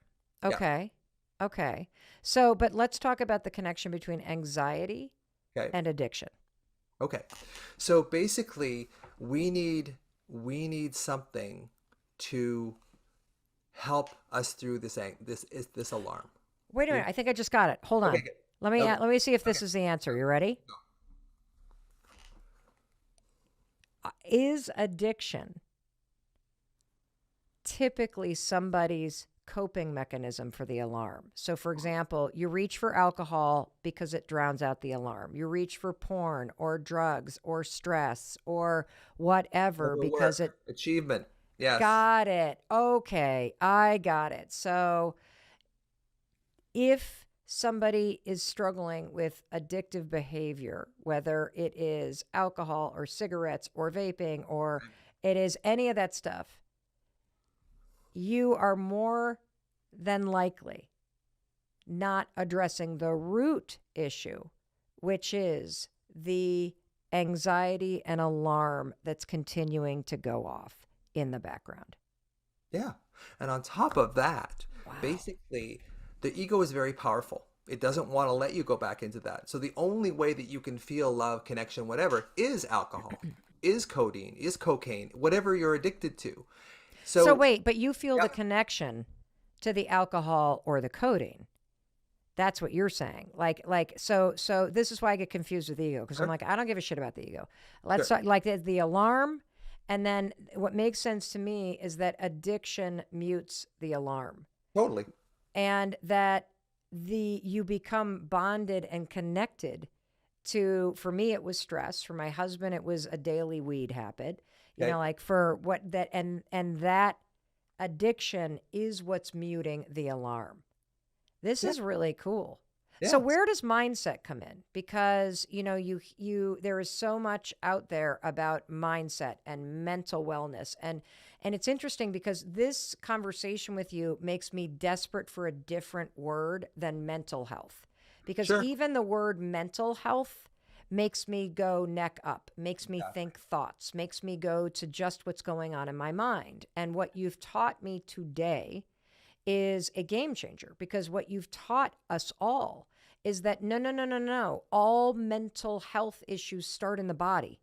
Okay. Yeah. Okay. So, but let's talk about the connection between anxiety and addiction. Okay. So basically, we need something to help us through this alarm. Wait a minute. I think I just got it. Hold on. Okay, let me see if this is the answer. You ready? No. Is addiction typically somebody's coping mechanism for the alarm? So, for example, you reach for alcohol because it drowns out the alarm. You reach for porn or drugs or stress or whatever because it... Achievement. Yes. Got it. Okay, I got it. So, if somebody is struggling with addictive behavior, whether it is alcohol or cigarettes or vaping or it is any of that stuff, you are more than likely not addressing the root issue, which is the anxiety and alarm that's continuing to go off in the background. Yeah. And on top of that, basically, the ego is very powerful. It doesn't want to let you go back into that. So the only way that you can feel love, connection, whatever, is alcohol, is codeine, is cocaine, whatever you're addicted to. So So wait, but you feel yeah, the connection to the alcohol or the codeine. That's what you're saying. So this is why I get confused with the ego, because I'm sure, like, I don't give a shit about the ego. Let's sure, start like the alarm. And then what makes sense to me is that addiction mutes the alarm, totally. and that you become bonded and connected to, for me it was stress, for my husband it was a daily weed habit, Okay. like for what that, and that addiction is what's muting the alarm. This Yeah. is really cool. So Yeah. where does mindset come in? Because you there is so much out there about mindset and mental wellness, and it's interesting because this conversation with you makes me desperate for a different word than mental health. Because Sure. even the word mental health makes me go neck up, makes me Exactly. think thoughts, makes me go to just what's going on in my mind. And what you've taught me today is a game changer, because what you've taught us all is that no, no, no, no, no. All mental health issues start in the body,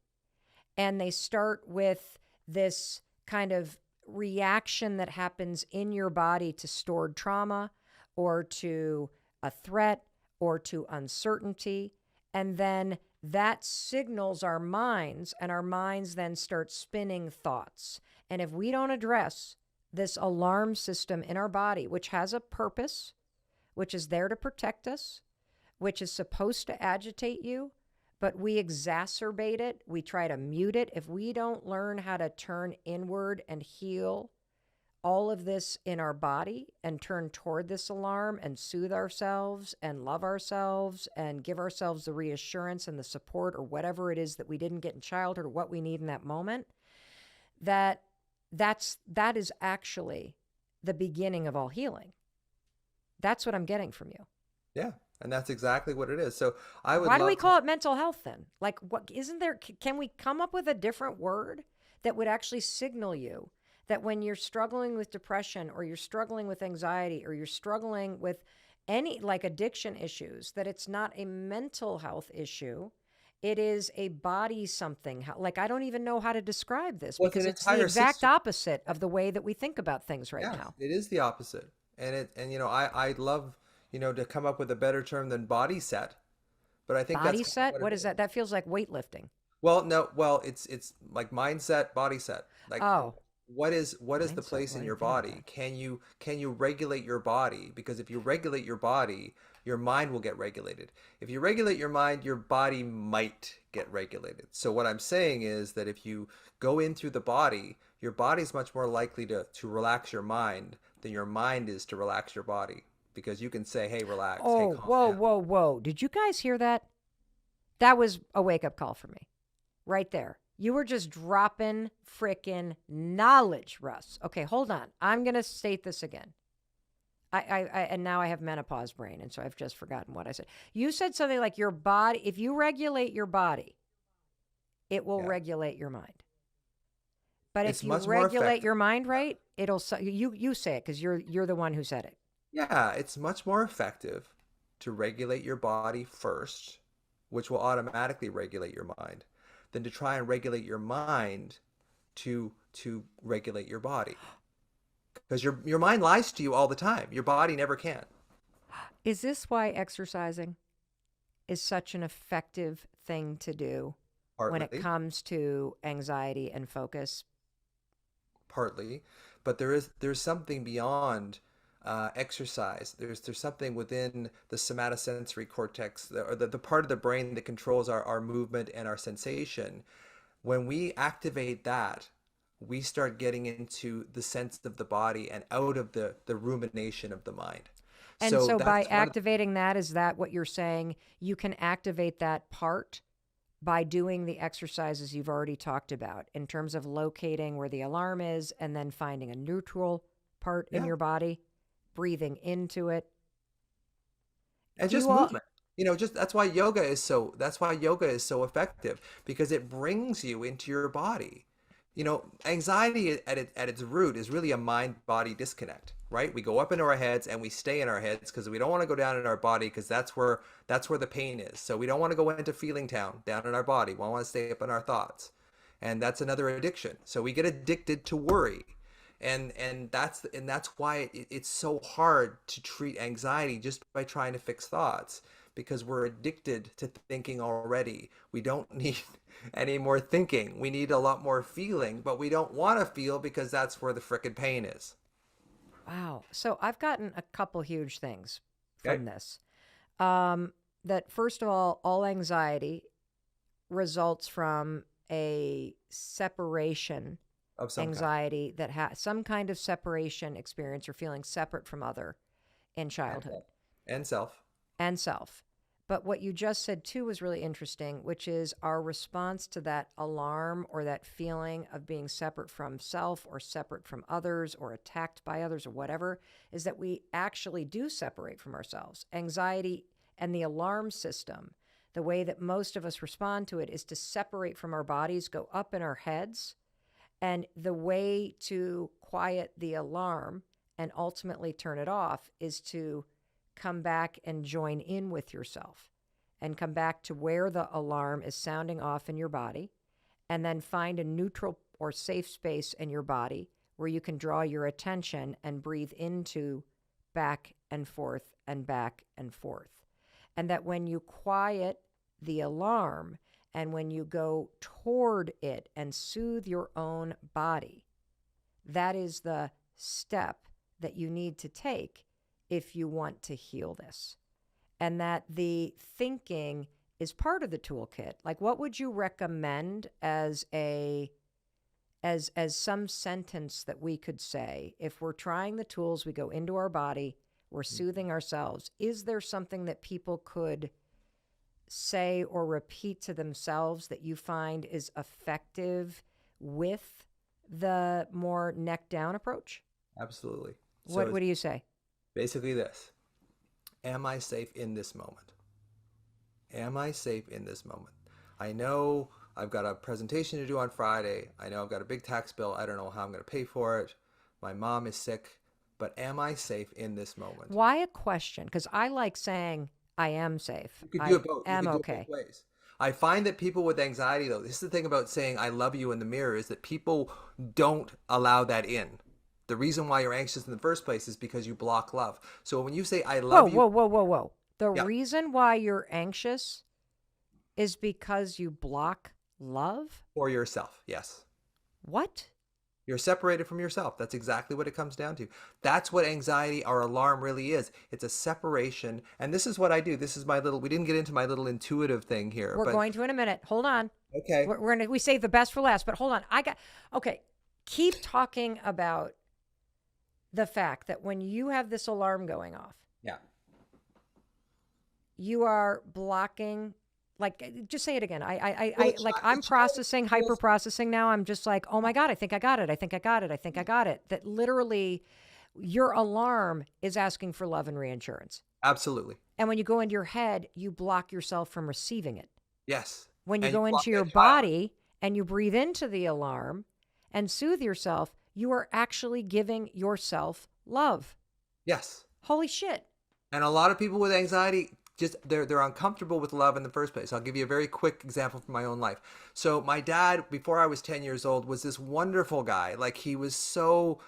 and they start with this kind of reaction that happens in your body to stored trauma or to a threat or to uncertainty. And then that signals our minds, and our minds then start spinning thoughts. And if we don't address this alarm system in our body, which has a purpose, which is there to protect us, which is supposed to agitate you, but we exacerbate it, we try to mute it. If we don't learn how to turn inward and heal all of this in our body and turn toward this alarm and soothe ourselves and love ourselves and give ourselves the reassurance and the support or whatever it is that we didn't get in childhood or what we need in that moment, that is actually the beginning of all healing. That's what I'm getting from you. Yeah. And that's exactly what it is. So I would Why do we love to. call it mental health then? Like, what isn't there? Can we come up with a different word that would actually signal you that when you're struggling with depression or you're struggling with anxiety or you're struggling with any like addiction issues, that it's not a mental health issue? It is a body something. Like, I don't even know how to describe this, Well, it's because an it's the entire exact system. opposite of the way that we think about things right Yeah, now. it is the opposite. And I love, to come up with a better term than body set, but I think that's Body kind of set? what What it is is. that? That feels like weightlifting. Well, no, well, it's like mindset, body set. Like Oh, what is the mindset. place Well, I in your didn't think about that. body? Can you regulate your body? Because if you regulate your body, your mind will get regulated. If you regulate your mind, your body might get regulated. So what I'm saying is that if you go in through the body, your body's much more likely to relax your mind than your mind is to relax your body. Because you can say, hey, relax, hey, Oh, calm whoa, down. whoa, whoa. Did you guys hear that? That was a wake up call for me right there. You were just dropping freaking knowledge, Russ. Okay, hold on. I'm going to state this again. And now I have menopause brain, and so I've just forgotten what I said. You said something like your body, if you regulate your body, it will Yeah. regulate your mind. But It's if you much more regulate effective. your mind right, you say it, because you're the one who said it. Yeah, it's much more effective to regulate your body first, which will automatically regulate your mind, than to try and regulate your mind to regulate your body. Because your mind lies to you all the time. Your body never can. Is this why exercising is such an effective thing to do when it Partly, comes to anxiety and focus? partly, but there's something beyond exercise. There's something within the somatosensory cortex, or the part of the brain that controls our movement and our sensation. When we activate that, we start getting into the sense of the body and out of the rumination of the mind. And So so by that's one of activating that, is that what you're saying? You can activate that part by doing the exercises you've already talked about in terms of locating where the alarm is and then finding a neutral part in yeah, your body, breathing into it. and Do you just all movement. Just that's why yoga is so effective, because it brings you into your body. Anxiety at its root is really a mind body disconnect. right? We go up into our heads and we stay in our heads because we don't want to go down in our body, because that's where the pain is. So we don't want to go into feeling town down in our body. We want to stay up in our thoughts. And that's another addiction. So we get addicted to worry. And that's why it's so hard to treat anxiety just by trying to fix thoughts, because we're addicted to thinking already. We don't need any more thinking. We need a lot more feeling, but we don't want to feel because that's where the frickin' pain is. Wow. So I've gotten a couple huge things Okay. from this. That first of all anxiety results from a separation Of some kind. anxiety that has some kind of separation experience or feeling separate from other in And childhood self. And self. and self. But what you just said too was really interesting, which is our response to that alarm or that feeling of being separate from self or separate from others or attacked by others or whatever, is that we actually do separate from ourselves. Anxiety and the alarm system, the way that most of us respond to it is to separate from our bodies, go up in our heads. And the way to quiet the alarm and ultimately turn it off is to come back and join in with yourself and come back to where the alarm is sounding off in your body, and then find a neutral or safe space in your body where you can draw your attention and breathe into back and forth and back and forth. And that when you quiet the alarm and when you go toward it and soothe your own body, that is the step that you need to take if you want to heal this. And that the thinking is part of the toolkit. Like, what would you recommend as some sentence that we could say if we're trying the tools, we go into our body, we're soothing ourselves? Is there something that people could say or repeat to themselves that you find is effective with the more neck down approach? Absolutely. What So do you say? basically this. Am I safe in this moment? Am I safe in this moment? I know I've got a presentation to do on Friday. I know I've got a big tax bill. I don't know how I'm going to pay for it. My mom is sick. But am I safe in this moment? Why a question? Because I like saying I am safe. You could do I it both. You am could do it both okay. ways. I find that people with anxiety, though, this is the thing about saying I love you in the mirror, is that people don't allow that in. The reason why you're anxious in the first place is because you block love. So when you say I Whoa, love you, whoa, whoa, whoa, whoa. The yeah, reason why you're anxious is because you block love? for yourself, yes. What? You're separated from yourself. That's exactly what it comes down to. That's what anxiety or alarm really is. It's a separation. And this is what I do. This is my little, we didn't get into my little intuitive thing here, We're but going to in a minute. Hold on. okay. We save the best for last, but hold on. Okay. Keep talking about the fact that when you have this alarm going off, Yeah. you are blocking. Like, just say it again. Well, I'm the child processing, feels, hyper processing now. I'm just like, oh my God, I think I got it. I think I got it. I think I got it. That literally your alarm is asking for love and reinsurance. absolutely. And when you go into your head, you block yourself from receiving it. Yes. When you And you go block into your that child. body and you breathe into the alarm and soothe yourself, you are actually giving yourself love. Yes. Holy shit. And a lot of people with anxiety just they're uncomfortable with love in the first place. I'll give you a very quick example from my own life. So my dad, before I was 10 years old, was this wonderful guy. Like, he was so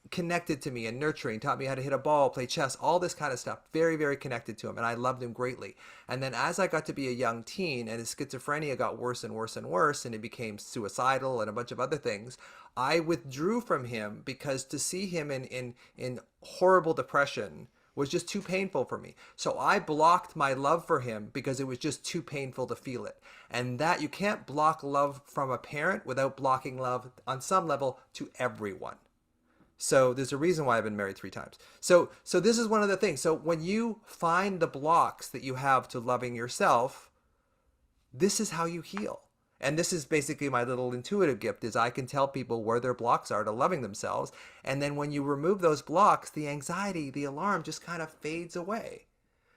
connected to me and nurturing, taught me how to hit a ball, play chess, all this kind of stuff. Very, very connected to him, and I loved him greatly. And then as I got to be a young teen and his schizophrenia got worse and worse and worse, and he became suicidal and a bunch of other things, I withdrew from him because to see him in horrible depression was just too painful for me. So I blocked my love for him because it was just too painful to feel it. And that you can't block love from a parent without blocking love on some level to everyone. So there's a reason why I've been married 3 times. So this is one of the things. So when you find the blocks that you have to loving yourself, this is how you heal. And this is basically my little intuitive gift, is I can tell people where their blocks are to loving themselves. And then when you remove those blocks, the anxiety, the alarm just kind of fades away.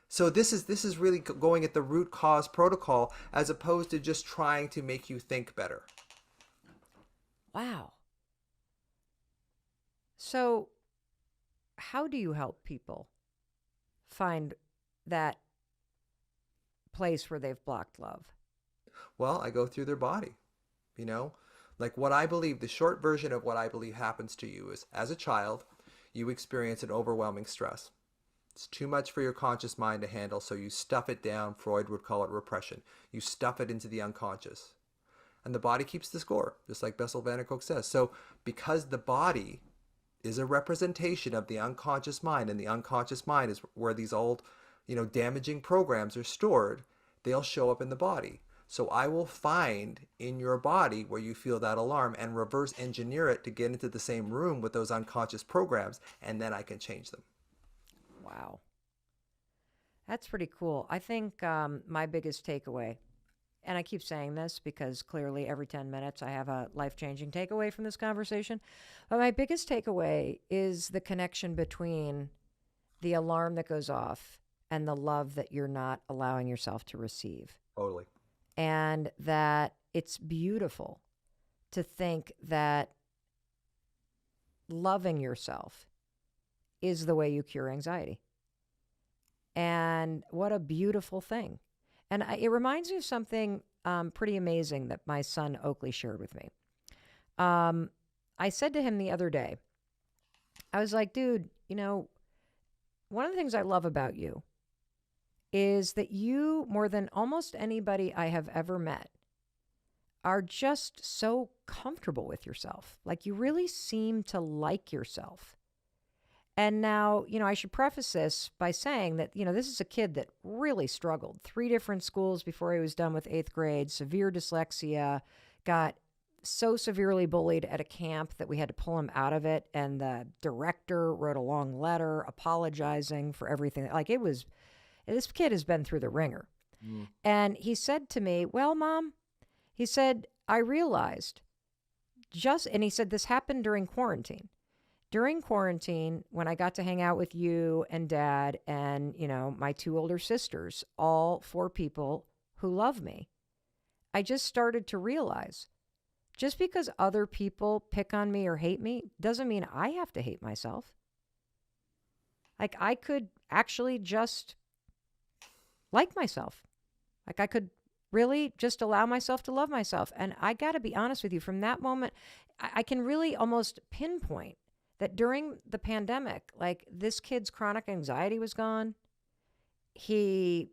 So this is really going at the root cause protocol, as opposed to just trying to make you think better. Wow. So how do you help people find that place where they've blocked love? Well, I go through their body, you know, like what I believe, the short version of what I believe happens to you is as a child, you experience an overwhelming stress. It's too much for your conscious mind to handle, so you stuff it down. Freud would call it repression. You stuff it into the unconscious. And the body keeps the score, just like Bessel van der Kolk says. So because the body is a representation of the unconscious mind, and the unconscious mind is where these old, damaging programs are stored, they'll show up in the body. So I will find in your body where you feel that alarm and reverse engineer it to get into the same room with those unconscious programs, and then I can change them. Wow. That's pretty cool. I think my biggest takeaway, and I keep saying this because clearly every 10 minutes I have a life-changing takeaway from this conversation, but my biggest takeaway is the connection between the alarm that goes off and the love that you're not allowing yourself to receive. Totally. And that it's beautiful to think that loving yourself is the way you cure anxiety. And what a beautiful thing. And it reminds me of something pretty amazing that my son Oakley shared with me. I said to him the other day, I was like, dude, one of the things I love about you is that you, more than almost anybody I have ever met, are just so comfortable with yourself. Like you really seem to like yourself. And now, I should preface this by saying that, this is a kid that really struggled. 3 different schools before he was done with 8th grade, severe dyslexia, got so severely bullied at a camp that we had to pull him out of it. And the director wrote a long letter apologizing for everything. Like this kid has been through the ringer. Mm. And he said to me, well, Mom, he said, I realized and he said, this happened during quarantine. During quarantine, when I got to hang out with you and Dad and, my 2 older sisters, all 4 people who love me, I just started to realize just because other people pick on me or hate me doesn't mean I have to hate myself. Like I could actually just like myself. Like I could really just allow myself to love myself. And I got to be honest with you, from that moment, I can really almost pinpoint that during the pandemic, like this kid's chronic anxiety was gone. He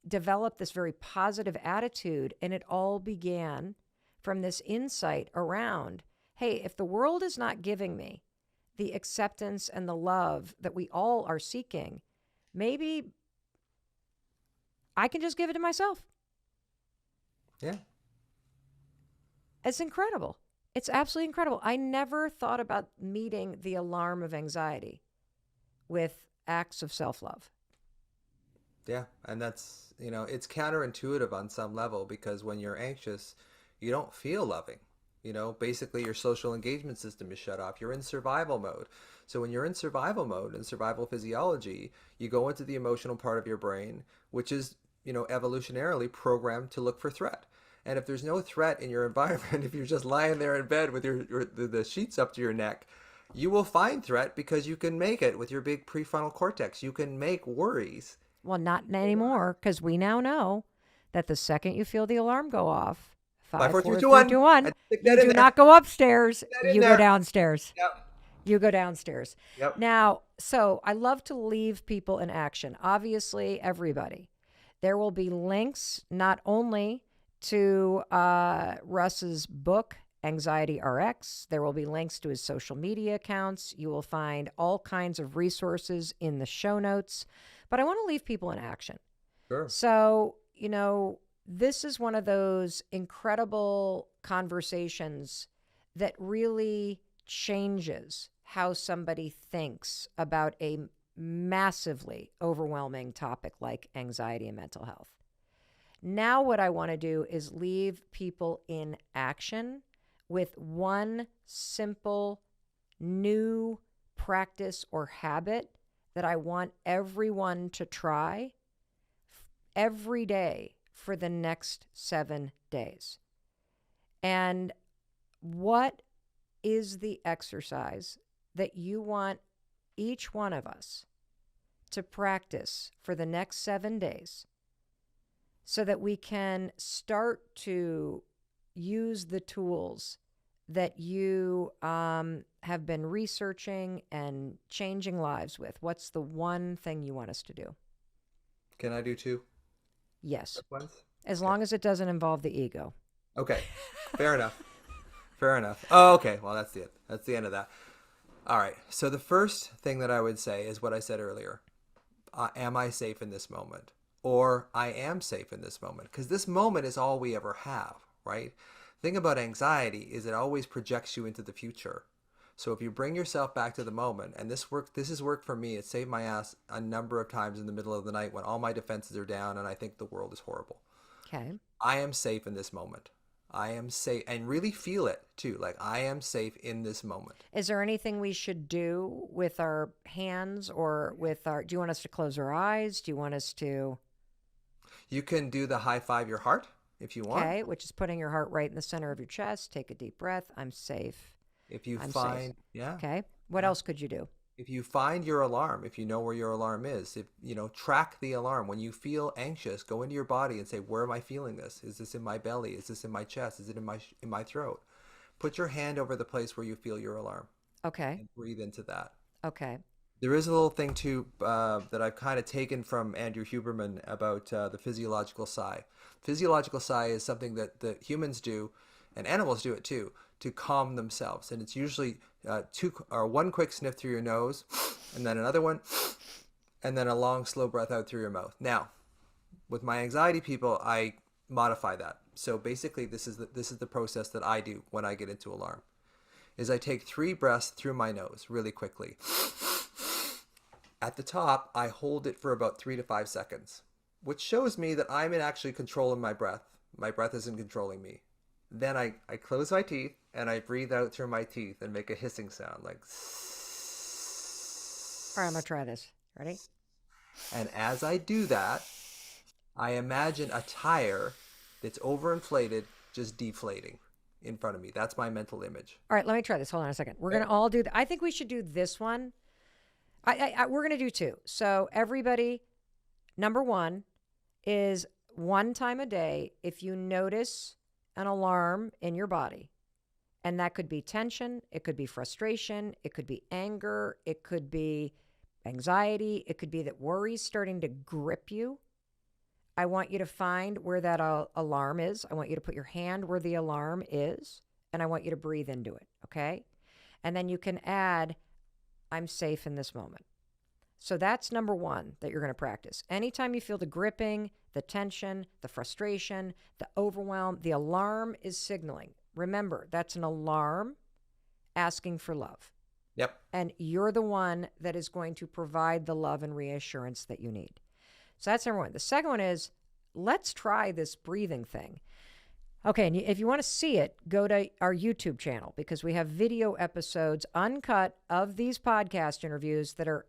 developed this very positive attitude, and it all began from this insight around, hey, if the world is not giving me the acceptance and the love that we all are seeking, maybe I can just give it to myself. Yeah. It's incredible. It's absolutely incredible. I never thought about meeting the alarm of anxiety with acts of self-love. Yeah. And that's, it's counterintuitive on some level, because when you're anxious, you don't feel loving. Basically your social engagement system is shut off. You're in survival mode. So when you're in survival mode, in survival physiology, you go into the emotional part of your brain, which is, evolutionarily programmed to look for threat. And if there's no threat in your environment, if you're just lying there in bed with the sheets up to your neck, you will find threat because you can make it with your big prefrontal cortex. You can make worries. Well, not anymore, because we now know that the second you feel the alarm go off, 5, 4, 3, 2, 1, you do not go upstairs. You go downstairs. Yep. You go downstairs. Yep. Now, so I love to leave people in action. Obviously, everybody. There will be links not only to Russ's book, Anxiety RX. There will be links to his social media accounts. You will find all kinds of resources in the show notes. But I want to leave people in action. Sure. So, this is one of those incredible conversations that really changes how somebody thinks about a massively overwhelming topic like anxiety and mental health. Now what I want to do is leave people in action with one simple new practice or habit that I want everyone to try every day for the next 7 days. And what is the exercise that you want each one of us to practice for the next 7 days so that we can start to use the tools that you have been researching and changing lives with? What's the one thing you want us to do? Can I do 2 Yes, quick ones? as Okay. long as it doesn't involve the ego. Okay. Fair enough. Fair enough. Oh, okay. Well, that's it. That's the end of that. All right. So the first thing that I would say is what I said earlier. Am I safe in this moment? Or I am safe in this moment? Because this moment is all we ever have, right? The thing about anxiety is it always projects you into the future. So if you bring yourself back to the moment, and this has worked for me. It saved my ass a number of times in the middle of the night when all my defenses are down and I think the world is horrible. Okay. I am safe in this moment. I am safe, and really feel it too. Like, I am safe in this moment. Is there anything we should do with our hands or with our, do you want us to close our eyes? Do you want us to, You can do the high five your heart if you want. okay, which is putting your heart right in the center of your chest. Take a deep breath. I'm safe. If you I'm safe. find, yeah. Okay. What Yeah. else could you do? If you find your alarm, if you know where your alarm is, if you know, track the alarm. When you feel anxious, go into your body and say, where am I feeling this? Is this in my belly? Is this in my chest? Is it in my throat? Put your hand over the place where you feel your alarm Okay. and breathe into that. Okay. There is a little thing too that I've kind of taken from Andrew Huberman about the physiological sigh. Physiological sigh is something that the humans do, and animals do it too, to calm themselves. And it's usually one quick sniff through your nose, and then another one, and then a long, slow breath out through your mouth. Now, with my anxiety people, I modify that. So basically, this is the process that I do when I get into alarm. Is I take 3 breaths through my nose really quickly. At the top, I hold it for about 3 to 5 seconds, which shows me that I'm in actually control of my breath. My breath isn't controlling me. Then I close my teeth and I breathe out through my teeth and make a hissing sound like. All right, I'm going to try this. Ready? And as I do that, I imagine a tire that's overinflated just deflating in front of me. That's my mental image. All right, let me try this. Hold on a second. We're going to all do, I think we should do this one. We're going to do 2. So everybody, number 1 is 1 time a day, if you notice an alarm in your body, and that could be tension, it could be frustration, it could be anger, it could be anxiety, it could be that worry's starting to grip you. I want you to find where that alarm is. I want you to put your hand where the alarm is, and I want you to breathe into it, okay? And then you can add, I'm safe in this moment. So that's number 1 that you're going to practice. Anytime you feel the gripping, the tension, the frustration, the overwhelm, the alarm is signaling. Remember, that's an alarm asking for love. Yep. And you're the one that is going to provide the love and reassurance that you need. So that's number 1. The second one is, let's try this breathing thing. Okay, and if you want to see it, go to our YouTube channel because we have video episodes uncut of these podcast interviews that are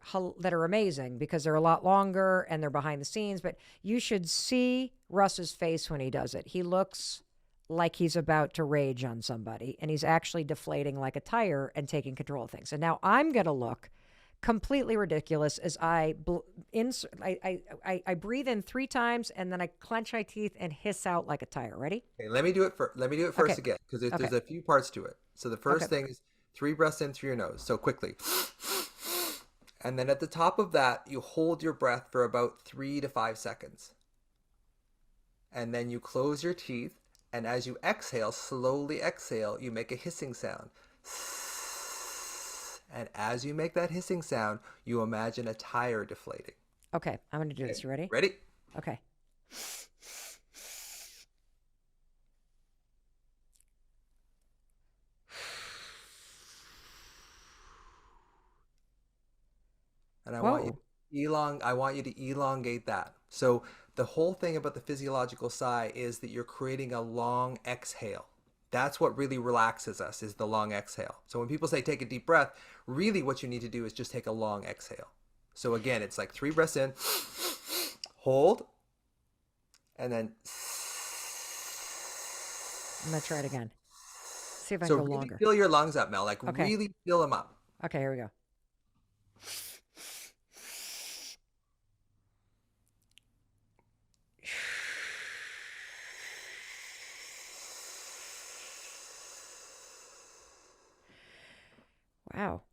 amazing because they're a lot longer and they're behind the scenes. But you should see Russ's face when he does it. He looks like he's about to rage on somebody, and he's actually deflating like a tire and taking control of things. And now I'm going to look completely ridiculous as I breathe in 3 times and then I clench my teeth and hiss out like a tire. Ready? Okay, let me do it first. Let me do it first Okay. again because Okay. there's a few parts to it. So the first Okay. thing is 3 breaths in through your nose. So quickly. And then at the top of that, you hold your breath for about 3 to 5 seconds. And then you close your teeth. And as you exhale, slowly exhale, you make a hissing sound. And as you make that hissing sound, you imagine a tire deflating. Okay, I'm going to do this. You ready? Ready? Okay. And I Whoa. want you to elongate that. So the whole thing about the physiological sigh is that you're creating a long exhale. That's what really relaxes us, is the long exhale. So when people say take a deep breath, really what you need to do is just take a long exhale. So again, it's like 3 breaths in, hold, and then. I'm going to try it again. See if I So can go really longer. fill your lungs up, Mel. Like Okay. really fill them up. Okay, here we go.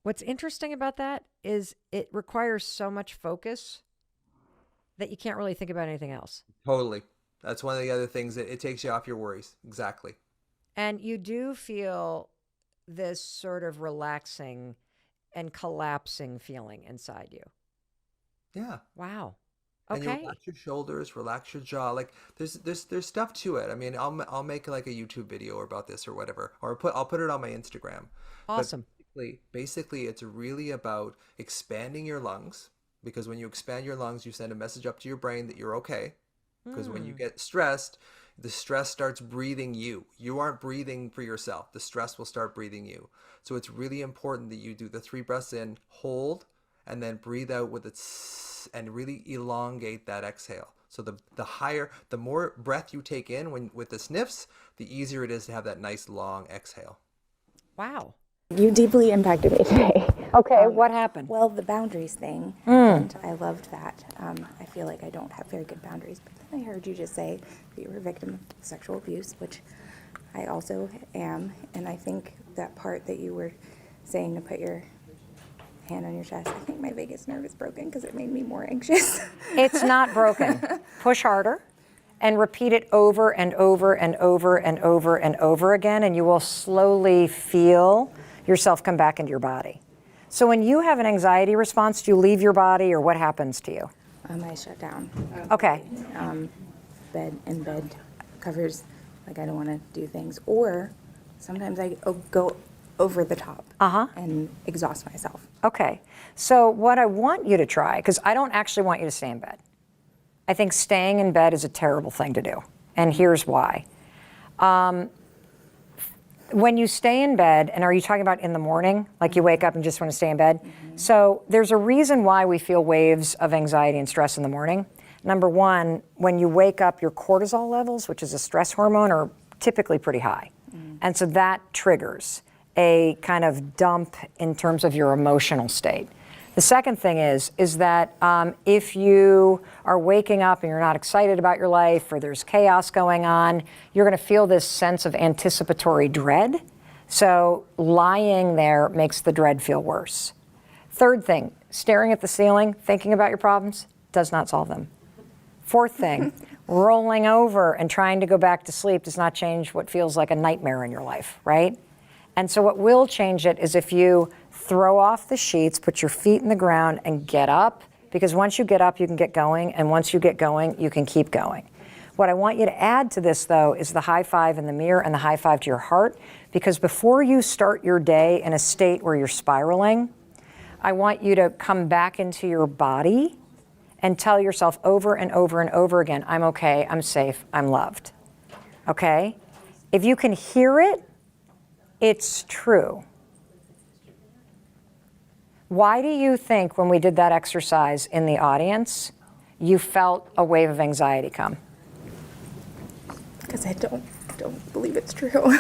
What's interesting about that is it requires so much focus that you can't really think about anything else. Totally. That's one of the other things that it takes you off your worries. Exactly. And you do feel this sort of relaxing and collapsing feeling inside you. Yeah. Wow. And you Okay. relax your shoulders, relax your jaw. Like there's stuff to it. I mean, I'll make like a YouTube video about this or whatever, or I'll put it on my Instagram. Awesome. But basically, it's really about expanding your lungs, because when you expand your lungs, you send a message up to your brain that you're okay. Because when you get stressed, the stress starts breathing you. You aren't breathing for yourself. The stress will start breathing you. So it's really important that you do the 3 breaths in, hold, and then breathe out with it, and really elongate that exhale. So the more breath you take in with the sniffs, the easier it is to have that nice long exhale. Wow. You deeply impacted me today. Okay, what happened? Well, the boundaries thing happened. I loved that. I feel like I don't have very good boundaries, but then I heard you just say that you were a victim of sexual abuse, which I also am. And I think that part that you were saying to put your hand on your chest, I think my vagus nerve is broken because it made me more anxious. It's not broken. Push harder and repeat it over and over and over and over and over again, and you will slowly feel yourself come back into your body. So when you have an anxiety response, do you leave your body, or what happens to you? I shut down. Okay. Bed covers, like I don't want to do things, or sometimes I go over the top and exhaust myself. Okay. So what I want you to try, because I don't actually want you to stay in bed. I think staying in bed is a terrible thing to do. And here's why. When you stay in bed, and are you talking about in the morning, like you wake up and just want to stay in bed? So there's a reason why we feel waves of anxiety and stress in the morning. Number one, when you wake up, your cortisol levels, which is a stress hormone, are typically pretty high. And so that triggers a kind of dump in terms of your emotional state. The second thing is that if you are waking up and you're not excited about your life, or there's chaos going on, you're going to feel this sense of anticipatory dread. So lying there makes the dread feel worse. Third thing, staring at the ceiling, thinking about your problems, does not solve them. Fourth thing, rolling over and trying to go back to sleep does not change what feels like a nightmare in your life, right? And so what will change it is if you throw off the sheets, put your feet in the ground, and get up, because once you get up, you can get going, and once you get going, you can keep going. What I want you to add to this, though, is the high five in the mirror and the high five to your heart, because before you start your day in a state where you're spiraling, I want you to come back into your body and tell yourself over and over and over again, I'm okay, I'm safe, I'm loved. Okay? If you can hear it, it's true. Why do you think when we did that exercise in the audience, you felt a wave of anxiety come? Because I don't believe it's true.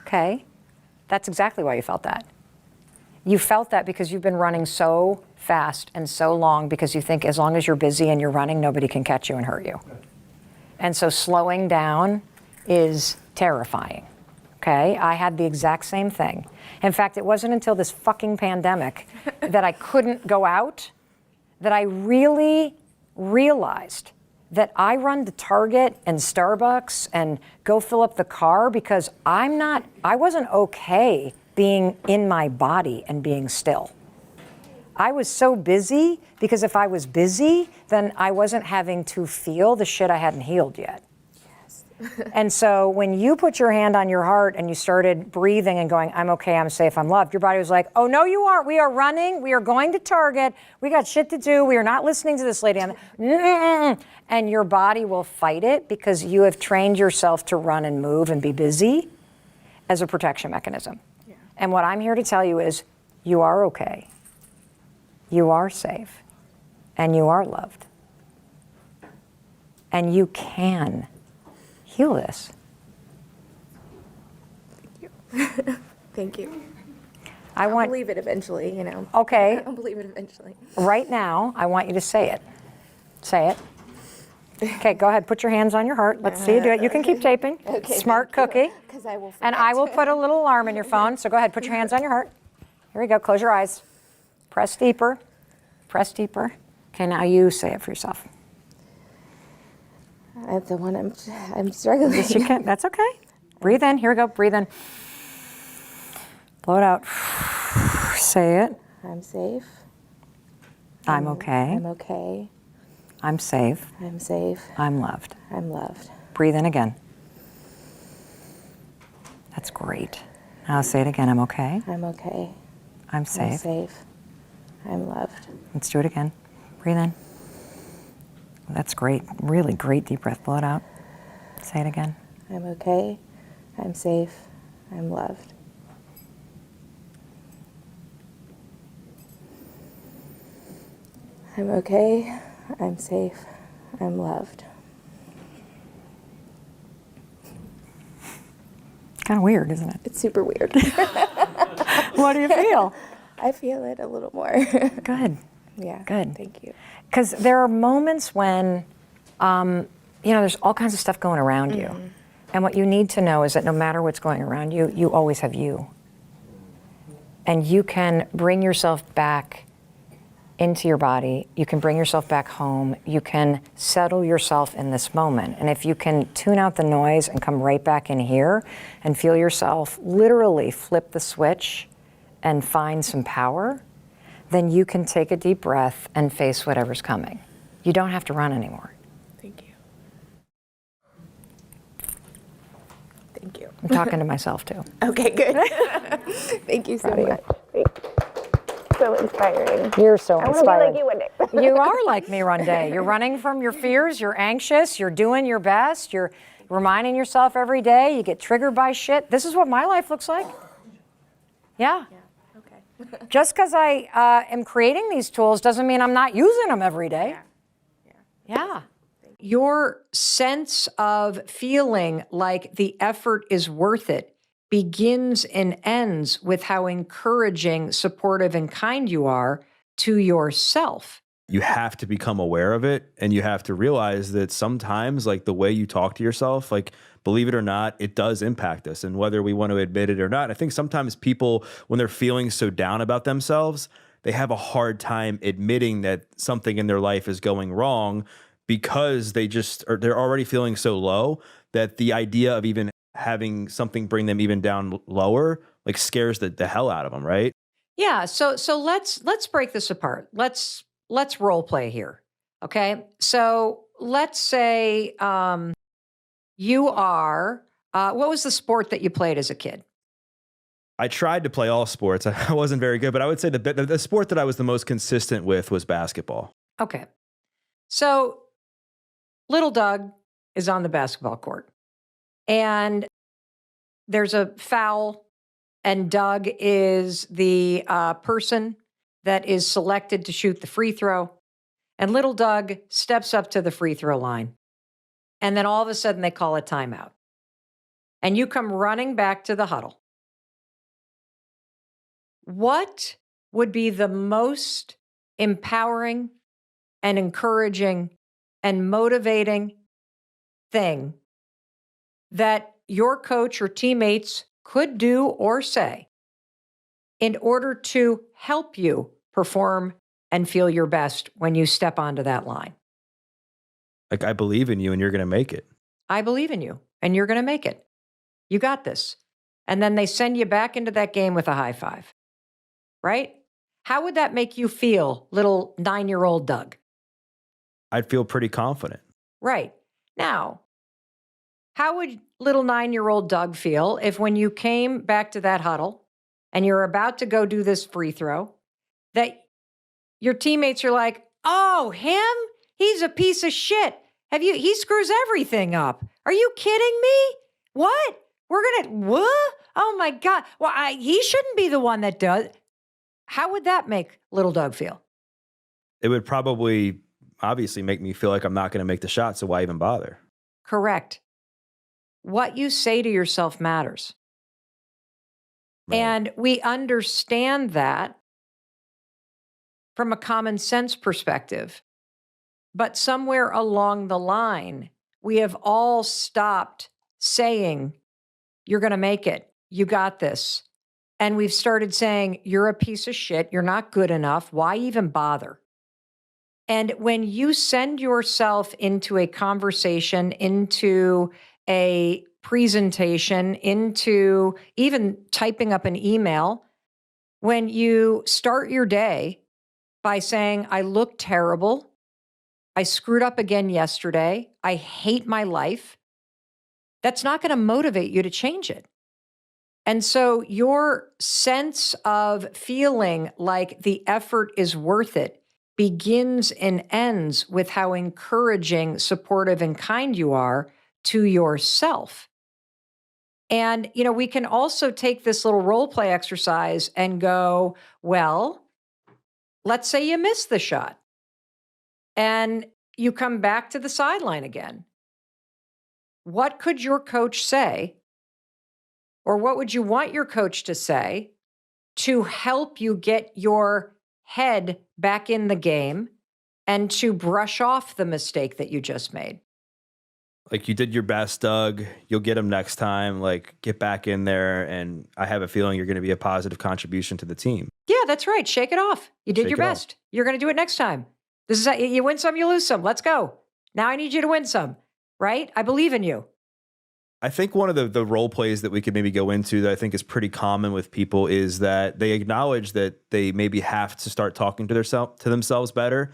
Okay, that's exactly why you felt that. You felt that because you've been running so fast and so long, because you think as long as you're busy and you're running, nobody can catch you and hurt you. And so slowing down is terrifying. Okay, I had the exact same thing. In fact, it wasn't until this fucking pandemic that I couldn't go out that I really realized that I run to Target and Starbucks and go fill up the car because I wasn't okay being in my body and being still. I was so busy because if I was busy, then I wasn't having to feel the shit I hadn't healed yet. And so when you put your hand on your heart and you started breathing and going, I'm okay, I'm safe, I'm loved, your body was like, oh, no, you aren't. We are running. We are going to Target. We got shit to do. We are not listening to this lady. And your body will fight it because you have trained yourself to run and move and be busy as a protection mechanism. Yeah. And what I'm here to tell you is you are okay. You are safe. And you are loved. And you can heal this. Thank you. Thank you. I'll believe it eventually, you know. Okay. I'll believe it eventually. Right now, I want you to say it. Say it. Okay, go ahead. Put your hands on your heart. Let's see you do it. You can keep taping. Okay, Smart cookie. Because I will forget. And I will put a little alarm in your phone. So go ahead. Put your hands on your heart. Here we go. Close your eyes. Press deeper. Press deeper. Okay, now you say it for yourself. I'm the one I'm struggling. Yes, you can. That's okay. Breathe in. Here we go. Breathe in. Blow it out. Say it. I'm safe. I'm okay. I'm okay. I'm safe. I'm safe. I'm loved. I'm loved. Breathe in again. That's great. Now say it again. I'm okay. I'm okay. I'm safe. I'm safe. I'm loved. Let's do it again. Breathe in. That's great. Really great deep breath. Blow it out. Say it again. I'm okay. I'm safe. I'm loved. I'm okay. I'm safe. I'm loved. Kind of weird, isn't it? It's super weird. What do you feel? I feel it a little more. Good. Yeah. Good. Thank you. Because there are moments when, there's all kinds of stuff going around you. And what you need to know is that no matter what's going around you, you always have you. And you can bring yourself back into your body. You can bring yourself back home. You can settle yourself in this moment. And if you can tune out the noise and come right back in here and feel yourself literally flip the switch and find some power, then you can take a deep breath and face whatever's coming. You don't have to run anymore. Thank you. Thank you. I'm talking to myself too. Okay, good. Thank you so much. So inspiring. You're so I want to be inspired. like you one day. You are like me one day. You're running from your fears. You're anxious. You're doing your best. You're reminding yourself every day. You get triggered by shit. This is what my life looks like. Yeah. Okay. Just because I am creating these tools doesn't mean I'm not using them every day. Yeah. Your sense of feeling like the effort is worth it begins and ends with how encouraging, supportive, and kind you are to yourself. You have to become aware of it, and you have to realize that sometimes, like, the way you talk to yourself, like, believe it or not, it does impact us. And whether we want to admit it or not, I think sometimes people, when they're feeling so down about themselves, they have a hard time admitting that something in their life is going wrong because they're already feeling so low that the idea of even having something bring them even down lower, like, scares the hell out of them, right? Yeah. So let's break this apart. Let's role play here. Okay. So let's say you are. What was the sport that you played as a kid? I tried to play all sports. I wasn't very good, but I would say the sport that I was the most consistent with was basketball. Okay. So little Doug is on the basketball court. And there's a foul, and Doug is the person that is selected to shoot the free throw. And little Doug steps up to the free throw line. And then all of a sudden they call a timeout. And you come running back to the huddle. What would be the most empowering and encouraging and motivating thing that your coach or teammates could do or say in order to help you perform and feel your best when you step onto that line? Like, I believe in you and you're going to make it. I believe in you and you're going to make it. You got this. And then they send you back into that game with a high five, right? How would that make you feel, little 9-year-old Doug? I'd feel pretty confident. Right. Now, how would little 9-year-old Doug feel if when you came back to that huddle and you're about to go do this free throw, that your teammates are like, oh, him? He's a piece of shit. He screws everything up. Are you kidding me? What? What? Oh my God. Well, he shouldn't be the one that does. How would that make little Doug feel? It would probably obviously make me feel like I'm not going to make the shot, so why even bother? Correct. What you say to yourself matters. Right. And we understand that from a common sense perspective. But somewhere along the line, we have all stopped saying, you're going to make it. You got this. And we've started saying, you're a piece of shit. You're not good enough. Why even bother? And when you send yourself into a conversation, into a presentation, into even typing up an email, when you start your day by saying, I look terrible, I screwed up again yesterday, I hate my life, that's not going to motivate you to change it. And so your sense of feeling like the effort is worth it begins and ends with how encouraging, supportive, and kind you are to yourself. And, we can also take this little role play exercise and go, well, let's say you miss the shot and you come back to the sideline again. What could your coach say, or what would you want your coach to say to help you get your head back in the game and to brush off the mistake that you just made? Like, you did your best, Doug. You'll get them next time. Like, get back in there. And I have a feeling you're going to be a positive contribution to the team. Yeah, that's right. Shake it off. You did Shake your it off. best. You're going to do it next time. This is how, you win some, you lose some. Let's go. Now I need you to win some, right? I believe in you. I think one of the role plays that we could maybe go into that I think is pretty common with people is that they acknowledge that they maybe have to start talking to themselves better.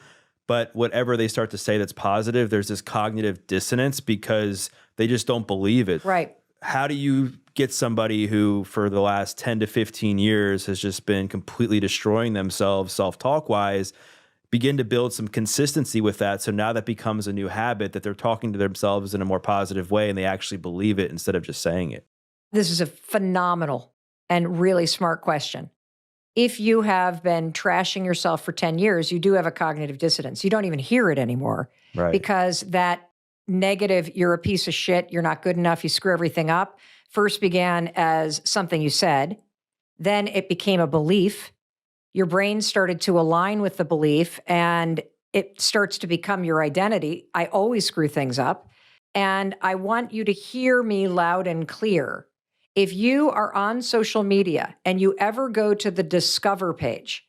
But whatever they start to say that's positive, there's this cognitive dissonance because they just don't believe it. Right. How do you get somebody who for the last 10 to 15 years has just been completely destroying themselves self-talk wise, begin to build some consistency with that, so now that becomes a new habit that they're talking to themselves in a more positive way and they actually believe it instead of just saying it? This is a phenomenal and really smart question. If you have been trashing yourself for 10 years, you do have a cognitive dissonance. You don't even hear it anymore. Right. Because that negative, you're a piece of shit, you're not good enough, you screw everything up, first began as something you said. Then it became a belief. Your brain started to align with the belief and it starts to become your identity. I always screw things up. And I want you to hear me loud and clear. If you are on social media and you ever go to the Discover page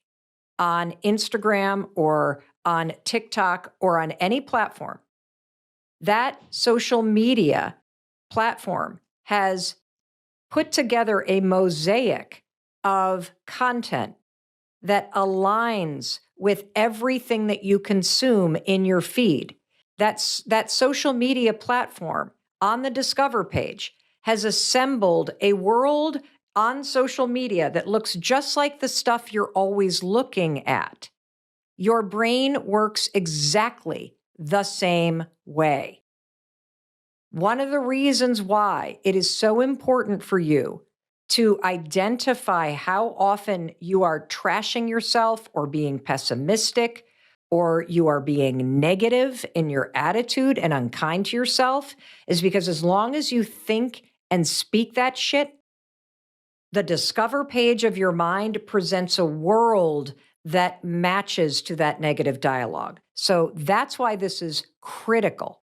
on Instagram or on TikTok or on any platform, that social media platform has put together a mosaic of content that aligns with everything that you consume in your feed. That social media platform on the Discover page has assembled a world on social media that looks just like the stuff you're always looking at. Your brain works exactly the same way. One of the reasons why it is so important for you to identify how often you are trashing yourself or being pessimistic or you are being negative in your attitude and unkind to yourself is because as long as you think and speak that shit, the Discover page of your mind presents a world that matches to that negative dialogue. So that's why this is critical.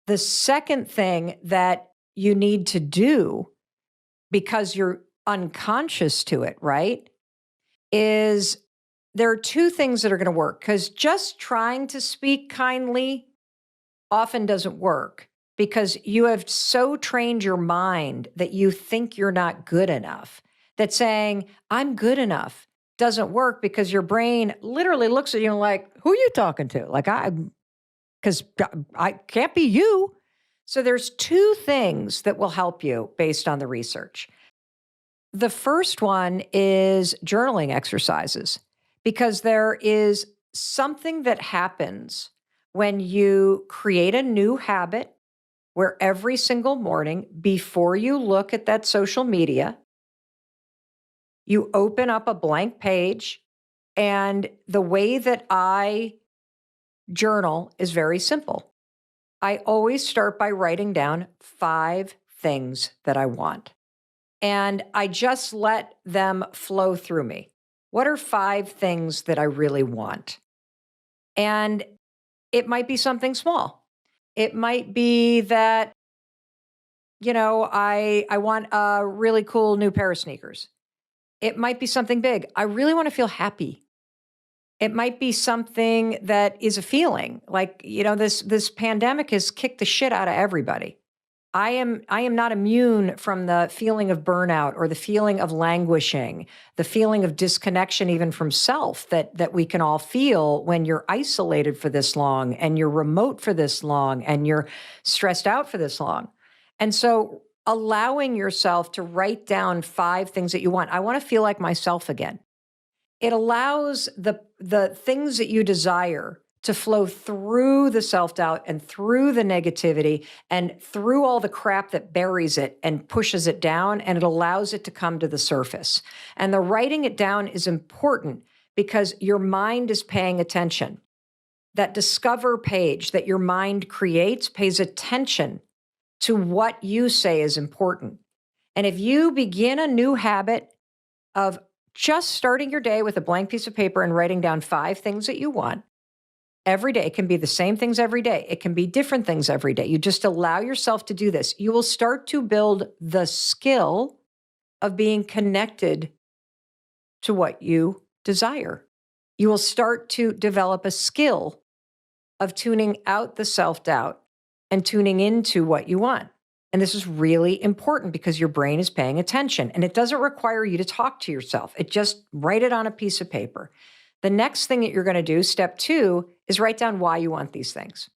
The second thing that you need to do, because you're unconscious to it, right, is there are two things that are going to work, because just trying to speak kindly often doesn't work because you have so trained your mind that you think you're not good enough, that saying, I'm good enough doesn't work because your brain literally looks at you and like, who are you talking to? Like, because I can't be you. So there's two things that will help you based on the research. The first one is journaling exercises, because there is something that happens when you create a new habit where every single morning before you look at that social media, you open up a blank page. And the way that I journal is very simple. I always start by writing down 5 things that I want. And I just let them flow through me. What are 5 things that I really want? And it might be something small. It might be that, I want a really cool new pair of sneakers. It might be something big. I really want to feel happy. It might be something that is a feeling like, this pandemic has kicked the shit out of everybody. I am not immune from the feeling of burnout or the feeling of languishing, the feeling of disconnection even from self that we can all feel when you're isolated for this long and you're remote for this long and you're stressed out for this long. And so allowing yourself to write down 5 things that you want. I want to feel like myself again. It allows the things that you desire to flow through the self-doubt and through the negativity and through all the crap that buries it and pushes it down, and it allows it to come to the surface. And the writing it down is important because your mind is paying attention. That discover page that your mind creates pays attention to what you say is important. And if you begin a new habit of just starting your day with a blank piece of paper and writing down 5 things that you want every day. It can be the same things every day. It can be different things every day. You just allow yourself to do this. You will start to build the skill of being connected to what you desire. You will start to develop a skill of tuning out the self-doubt and tuning into what you want. And this is really important because your brain is paying attention, and it doesn't require you to talk to yourself. It just write it on a piece of paper. The next thing that you're going to do, step 2, is write down why you want these things.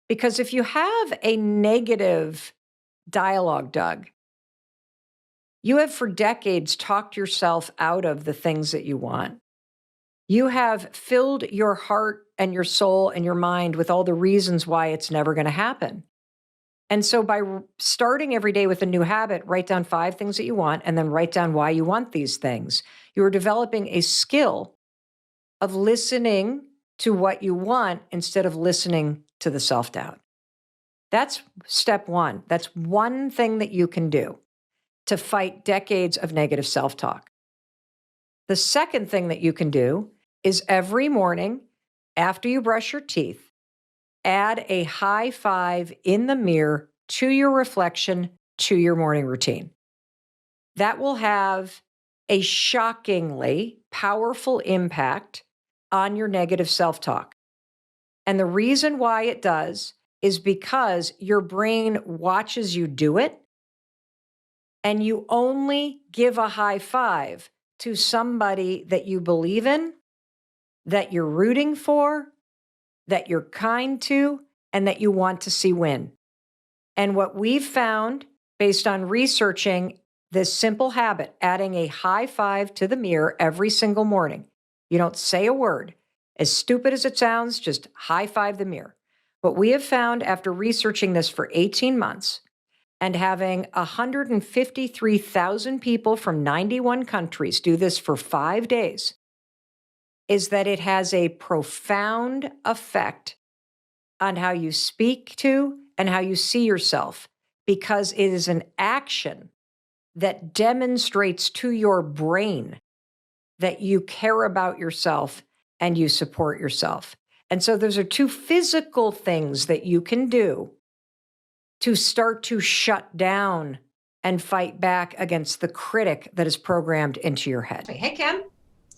Because if you have a negative dialogue, Doug, you have for decades talked yourself out of the things that you want. You have filled your heart and your soul and your mind with all the reasons why it's never going to happen. And so by starting every day with a new habit, write down 5 things that you want and then write down why you want these things. You are developing a skill of listening to what you want instead of listening to the self-doubt. That's step 1. That's one thing that you can do to fight decades of negative self-talk. The second thing that you can do is every morning after you brush your teeth, add a high 5 in the mirror to your reflection to your morning routine. That will have a shockingly powerful impact on your negative self-talk. And the reason why it does is because your brain watches you do it, and you only give a high 5 to somebody that you believe in, that you're rooting for, that you're kind to, and that you want to see win. And what we've found based on researching this simple habit, adding a high 5 to the mirror every single morning. You don't say a word. As stupid as it sounds, just high 5 the mirror. What we have found after researching this for 18 months and having 153,000 people from 91 countries do this for 5 days is that it has a profound effect on how you speak to and how you see yourself, because it is an action that demonstrates to your brain that you care about yourself and you support yourself. And so those are 2 physical things that you can do to start to shut down and fight back against the critic that is programmed into your head. Hey, Kim.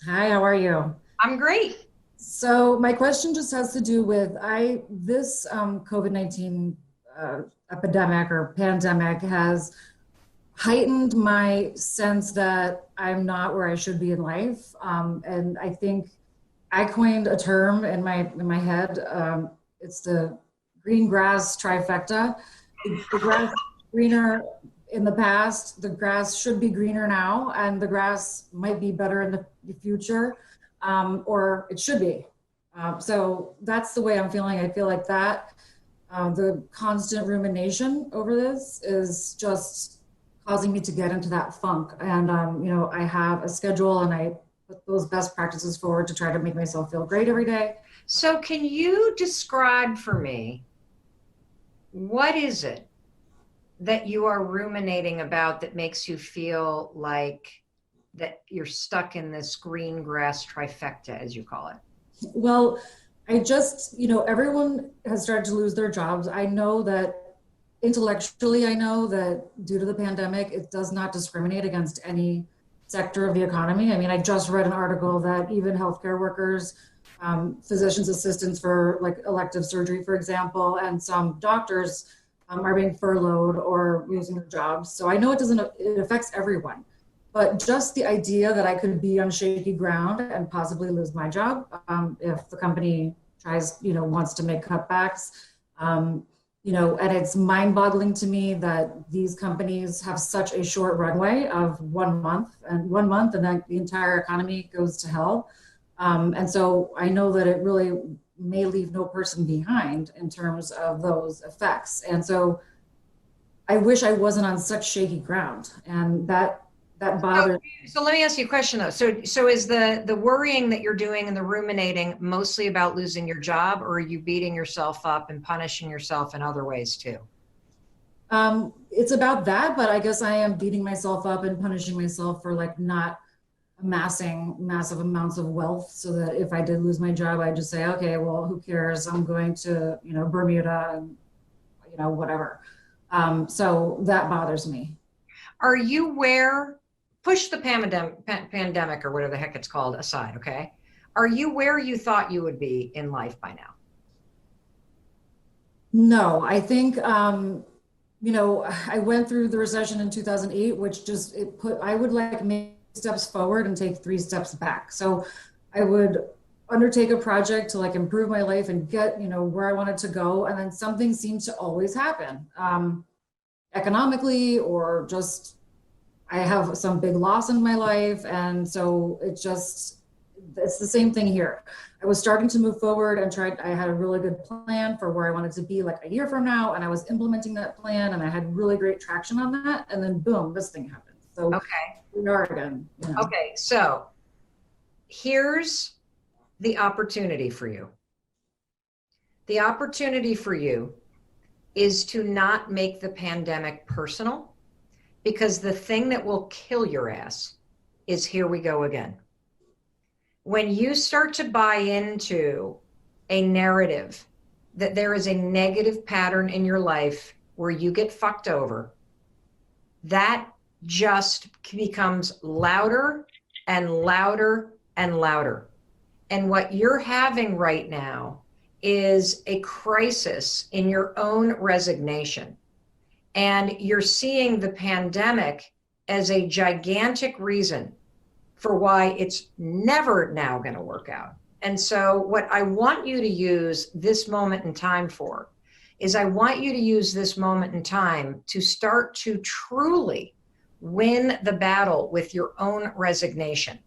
Hi, how are you? I'm great. So my question just has to do with this COVID-19 epidemic or pandemic has heightened my sense that I'm not where I should be in life. And I think I coined a term in my head. It's the green grass trifecta. The grass greener in the past, the grass should be greener now, and the grass might be better in the future, or it should be. So that's the way I'm feeling. I feel like that the constant rumination over this is just causing me to get into that funk. And, I have a schedule and I put those best practices forward to try to make myself feel great every day. So can you describe for me, what is it that you are ruminating about that makes you feel like that you're stuck in this green grass trifecta, as you call it? Well, I just, everyone has started to lose their jobs. I know that intellectually, I know that due to the pandemic, it does not discriminate against any sector of the economy. I mean, I just read an article that even healthcare workers, physicians assistants for like elective surgery, for example, and some doctors are being furloughed or losing their jobs. So I know it affects everyone, but just the idea that I could be on shaky ground and possibly lose my job if the company tries, wants to make cutbacks, and it's mind-boggling to me that these companies have such a short runway of 1 month, and then the entire economy goes to hell. And so I know that it really may leave no person behind in terms of those effects. And so I wish I wasn't on such shaky ground, and that bothers. So let me ask you a question though. So is the worrying that you're doing and the ruminating mostly about losing your job, or are you beating yourself up and punishing yourself in other ways too? It's about that, but I guess I am beating myself up and punishing myself for like not amassing massive amounts of wealth, so that if I did lose my job, I just say, okay, well, who cares? I'm going to, Bermuda and, whatever. So that bothers me. Are you where, push the pandemic or whatever the heck it's called aside, okay? Are you where you thought you would be in life by now? No, I think, I went through the recession in 2008, which I would like make steps forward and take 3 steps back. So I would undertake a project to like improve my life and get, where I wanted to go. And then something seemed to always happen, economically, or just, I have some big loss in my life. And so it's the same thing here. I was starting to move forward and I had a really good plan for where I wanted to be like a year from now. And I was implementing that plan and I had really great traction on that. And then boom, this thing happened. So okay. We are again. Okay. So here's the opportunity for you. The opportunity for you is to not make the pandemic personal, because the thing that will kill your ass is here we go again. When you start to buy into a narrative that there is a negative pattern in your life where you get fucked over, that just becomes louder and louder and louder. And what you're having right now is a crisis in your own resignation. And you're seeing the pandemic as a gigantic reason for why it's never now going to work out. And so what I want you to use this moment in time for is I want you to use this moment in time to start to truly win the battle with your own resignation.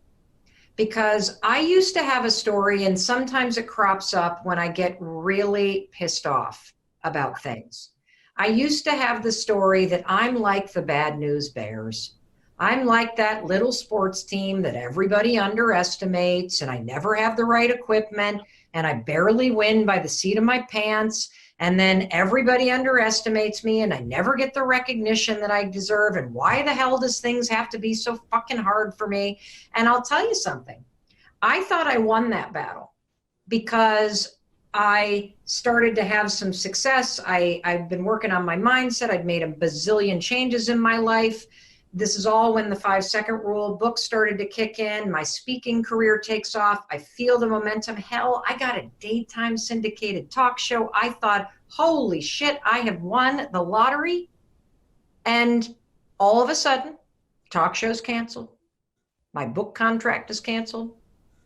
Because I used to have a story, and sometimes it crops up when I get really pissed off about things. I used to have the story that I'm like the bad news bears. I'm like that little sports team that everybody underestimates, and I never have the right equipment, and I barely win by the seat of my pants, and then everybody underestimates me, and I never get the recognition that I deserve, and why the hell does things have to be so fucking hard for me? And I'll tell you something. I thought I won that battle because I started to have some success. I've been working on my mindset. I'd made a bazillion changes in my life. This is all when the 5-second rule book started to kick in. My speaking career takes off. I feel the momentum. Hell, I got a daytime syndicated talk show. I thought, holy shit, I have won the lottery. And all of a sudden, talk show's canceled. My book contract is canceled.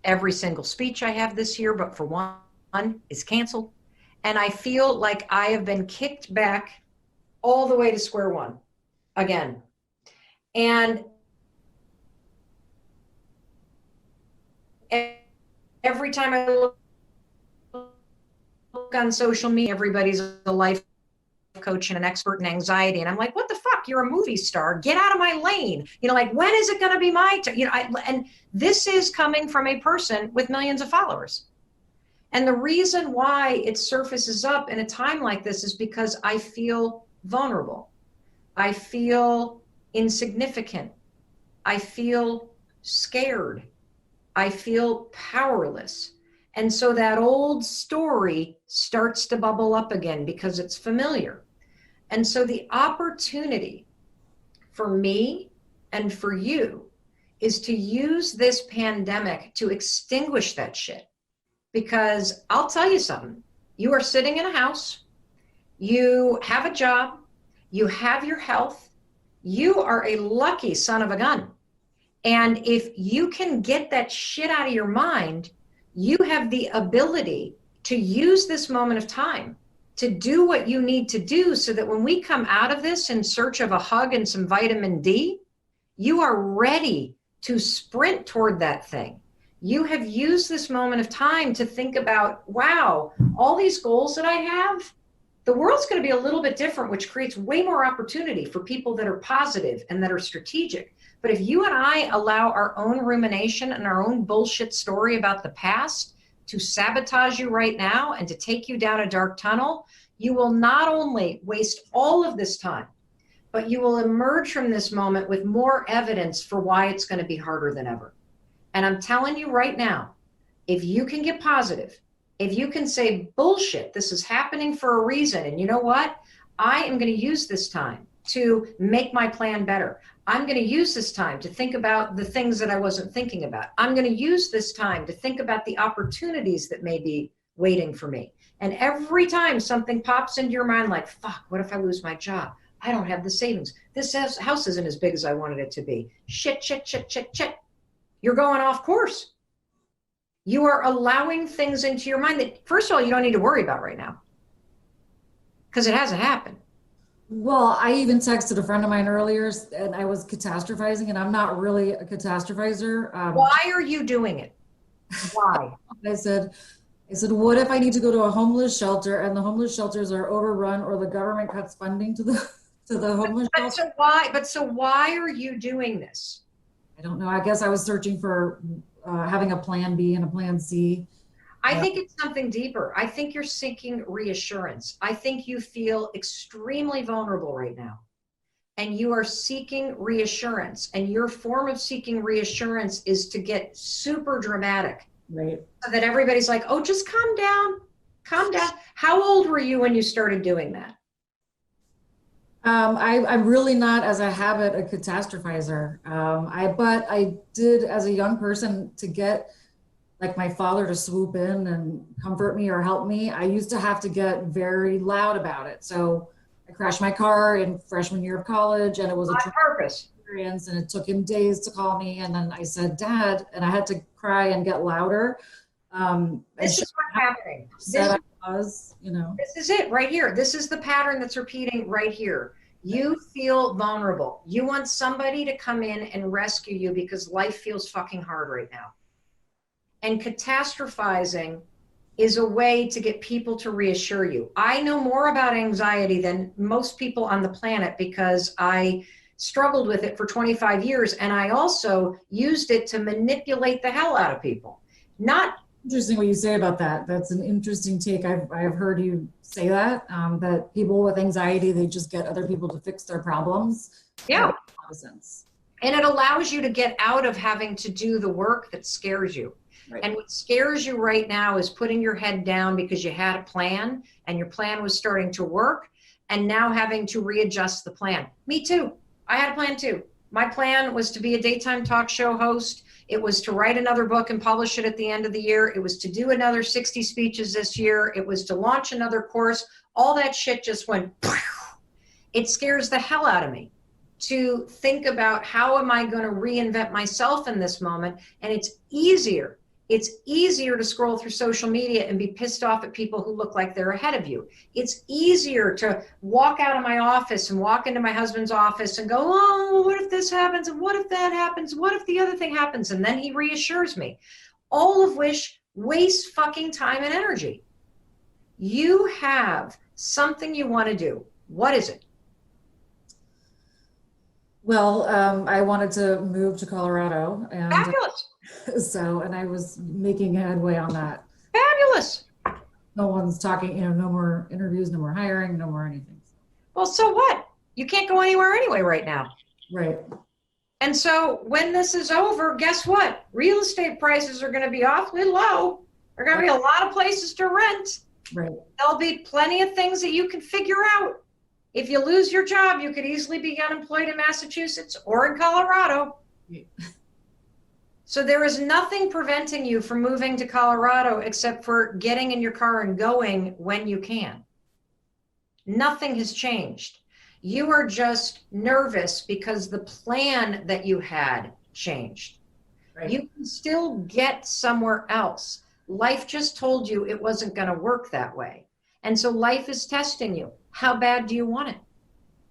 Every single speech I have this year, but for one, is canceled. And I feel like I have been kicked back all the way to square one again. And every time I look on social media, everybody's a life coach and an expert in anxiety. And I'm like, what the fuck? You're a movie star. Get out of my lane. Like, when is it going to be my turn? And this is coming from a person with millions of followers. And the reason why it surfaces up in a time like this is because I feel vulnerable. I feel insignificant. I feel scared. I feel powerless. And so that old story starts to bubble up again because it's familiar. And so the opportunity for me and for you is to use this pandemic to extinguish that shit. Because I'll tell you something, you are sitting in a house, you have a job, you have your health, you are a lucky son of a gun. And if you can get that shit out of your mind, you have the ability to use this moment of time to do what you need to do so that when we come out of this in search of a hug and some vitamin D, you are ready to sprint toward that thing. You have used this moment of time to think about, wow, all these goals that I have, the world's going to be a little bit different, which creates way more opportunity for people that are positive and that are strategic. But if you and I allow our own rumination and our own bullshit story about the past to sabotage you right now and to take you down a dark tunnel, you will not only waste all of this time, but you will emerge from this moment with more evidence for why it's going to be harder than ever. And I'm telling you right now, if you can get positive, if you can say, bullshit, this is happening for a reason. And you know what? I am going to use this time to make my plan better. I'm going to use this time to think about the things that I wasn't thinking about. I'm going to use this time to think about the opportunities that may be waiting for me. And every time something pops into your mind like, fuck, what if I lose my job? I don't have the savings. This house isn't as big as I wanted it to be. Shit, shit, shit, shit, shit. You're going off course. You are allowing things into your mind that, first of all, you don't need to worry about right now because it hasn't happened. Well, I even texted a friend of mine earlier and I was catastrophizing, and I'm not really a catastrophizer. Why are you doing it? Why? I said, what if I need to go to a homeless shelter and the homeless shelters are overrun or the government cuts funding to the homeless shelter? So why are you doing this? I don't know. I guess I was searching for having a plan B and a plan C. I think it's something deeper. I think you're seeking reassurance. I think you feel extremely vulnerable right now. And you are seeking reassurance. And your form of seeking reassurance is to get super dramatic. Right. So that everybody's like, oh, just calm down. Calm down. How old were you when you started doing that? I'm really not, as a habit, a catastrophizer. But I did, as a young person, to get like my father to swoop in and comfort me or help me, I used to have to get very loud about it. So I crashed my car in freshman year of college, and it was a purpose experience, and it took him days to call me. And then I said, Dad, and I had to cry and get louder. This is what's happening. This is it right here. This is the pattern that's repeating right here. You feel vulnerable. You want somebody to come in and rescue you because life feels fucking hard right now. And catastrophizing is a way to get people to reassure you. I know more about anxiety than most people on the planet because I struggled with it for 25 years. And I also used it to manipulate the hell out of people. Not interesting what you say about that. That's an interesting take. I've heard you say that, that people with anxiety, they just get other people to fix their problems. Yeah. That makes a lot of sense. And it allows you to get out of having to do the work that scares you. Right. And what scares you right now is putting your head down because you had a plan and your plan was starting to work, and now having to readjust the plan. Me too. I had a plan too. My plan was to be a daytime talk show host. It was to write another book and publish it at the end of the year. It was to do another 60 speeches this year. It was to launch another course. All that shit just went, it scares the hell out of me to think about how am I going to reinvent myself in this moment. And it's easier to scroll through social media and be pissed off at people who look like they're ahead of you. It's easier to walk out of my office and walk into my husband's office and go, oh, what if this happens? And what if that happens? What if the other thing happens? And then he reassures me. All of which wastes fucking time and energy. You have something you want to do. What is it? Well, I wanted to move to Colorado. And fabulous. And I was making headway on that. Fabulous. No one's talking, no more interviews, no more hiring, no more anything. Well, so what? You can't go anywhere anyway right now. Right. And so when this is over, guess what? Real estate prices are going to be awfully low. There are going to be a lot of places to rent. Right. There'll be plenty of things that you can figure out. If you lose your job, you could easily be unemployed in Massachusetts or in Colorado. So there is nothing preventing you from moving to Colorado except for getting in your car and going when you can. Nothing has changed. You are just nervous because the plan that you had changed. Right. You can still get somewhere else. Life just told you it wasn't going to work that way. And so life is testing you. How bad do you want it?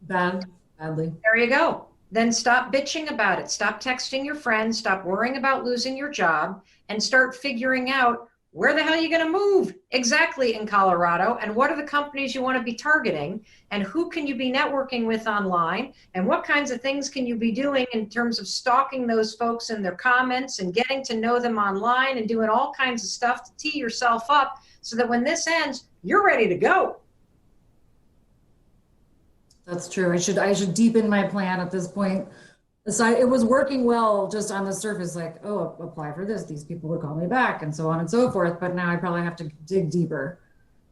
Badly. There you go. Then stop bitching about it. Stop texting your friends. Stop worrying about losing your job and start figuring out where the hell are you going to move exactly in Colorado, and what are the companies you want to be targeting, and who can you be networking with online, and what kinds of things can you be doing in terms of stalking those folks in their comments and getting to know them online and doing all kinds of stuff to tee yourself up so that when this ends, you're ready to go. That's true. I should deepen my plan at this point. It was working well just on the surface, like, oh, apply for this. These people would call me back and so on and so forth. But now I probably have to dig deeper.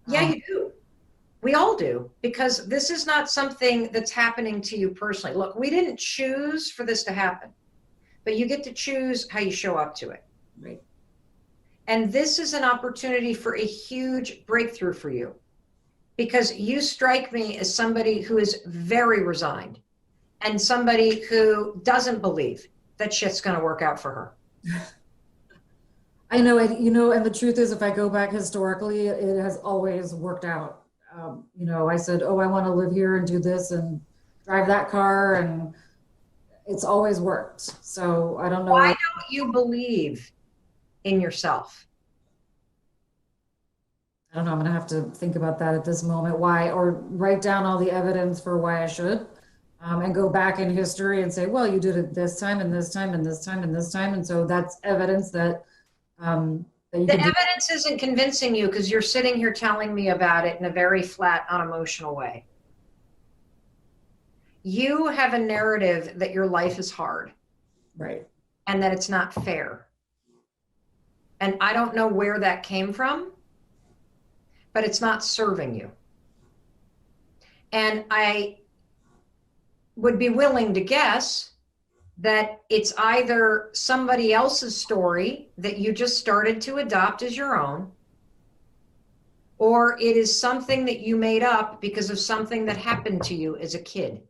Yeah, you do. We all do, because this is not something that's happening to you personally. Look, we didn't choose for this to happen, but you get to choose how you show up to it. Right. And this is an opportunity for a huge breakthrough for you, because you strike me as somebody who is very resigned and somebody who doesn't believe that shit's going to work out for her. I know, and the truth is, if I go back historically, it has always worked out. I said, oh, I want to live here and do this and drive that car, and it's always worked. So I don't know. Why don't you believe in yourself? I don't know. I'm going to have to think about that at this moment. Why, or write down all the evidence for why I should. And go back in history and say, well, you did it this time and this time and this time and this time. And so that's evidence that you the evidence isn't convincing you because you're sitting here telling me about it in a very flat, unemotional way. You have a narrative that your life is hard. Right. And that it's not fair. And I don't know where that came from, but it's not serving you. And I would be willing to guess that it's either somebody else's story that you just started to adopt as your own, or it is something that you made up because of something that happened to you as a kid.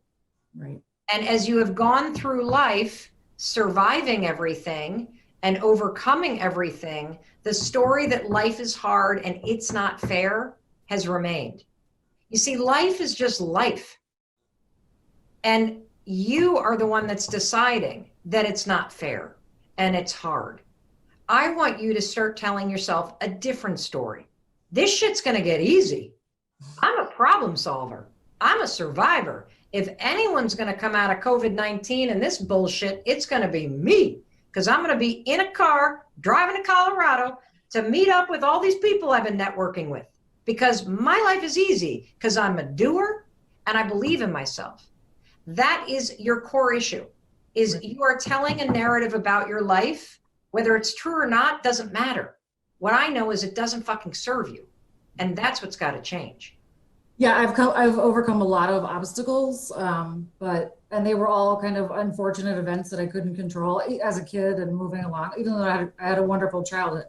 Right. And as you have gone through life, surviving everything and overcoming everything, the story that life is hard and it's not fair has remained. You see, life is just life. And you are the one that's deciding that it's not fair and it's hard. I want you to start telling yourself a different story. This shit's going to get easy. I'm a problem solver. I'm a survivor. If anyone's going to come out of COVID-19 and this bullshit, it's going to be me, because I'm going to be in a car driving to Colorado to meet up with all these people I've been networking with, because my life is easy because I'm a doer and I believe in myself. That is your core issue, is you are telling a narrative about your life. Whether it's true or not doesn't matter. What I know is it doesn't fucking serve you. And that's what's got to change. Yeah, I've overcome a lot of obstacles, and they were all kind of unfortunate events that I couldn't control as a kid and moving along, even though I had a wonderful childhood.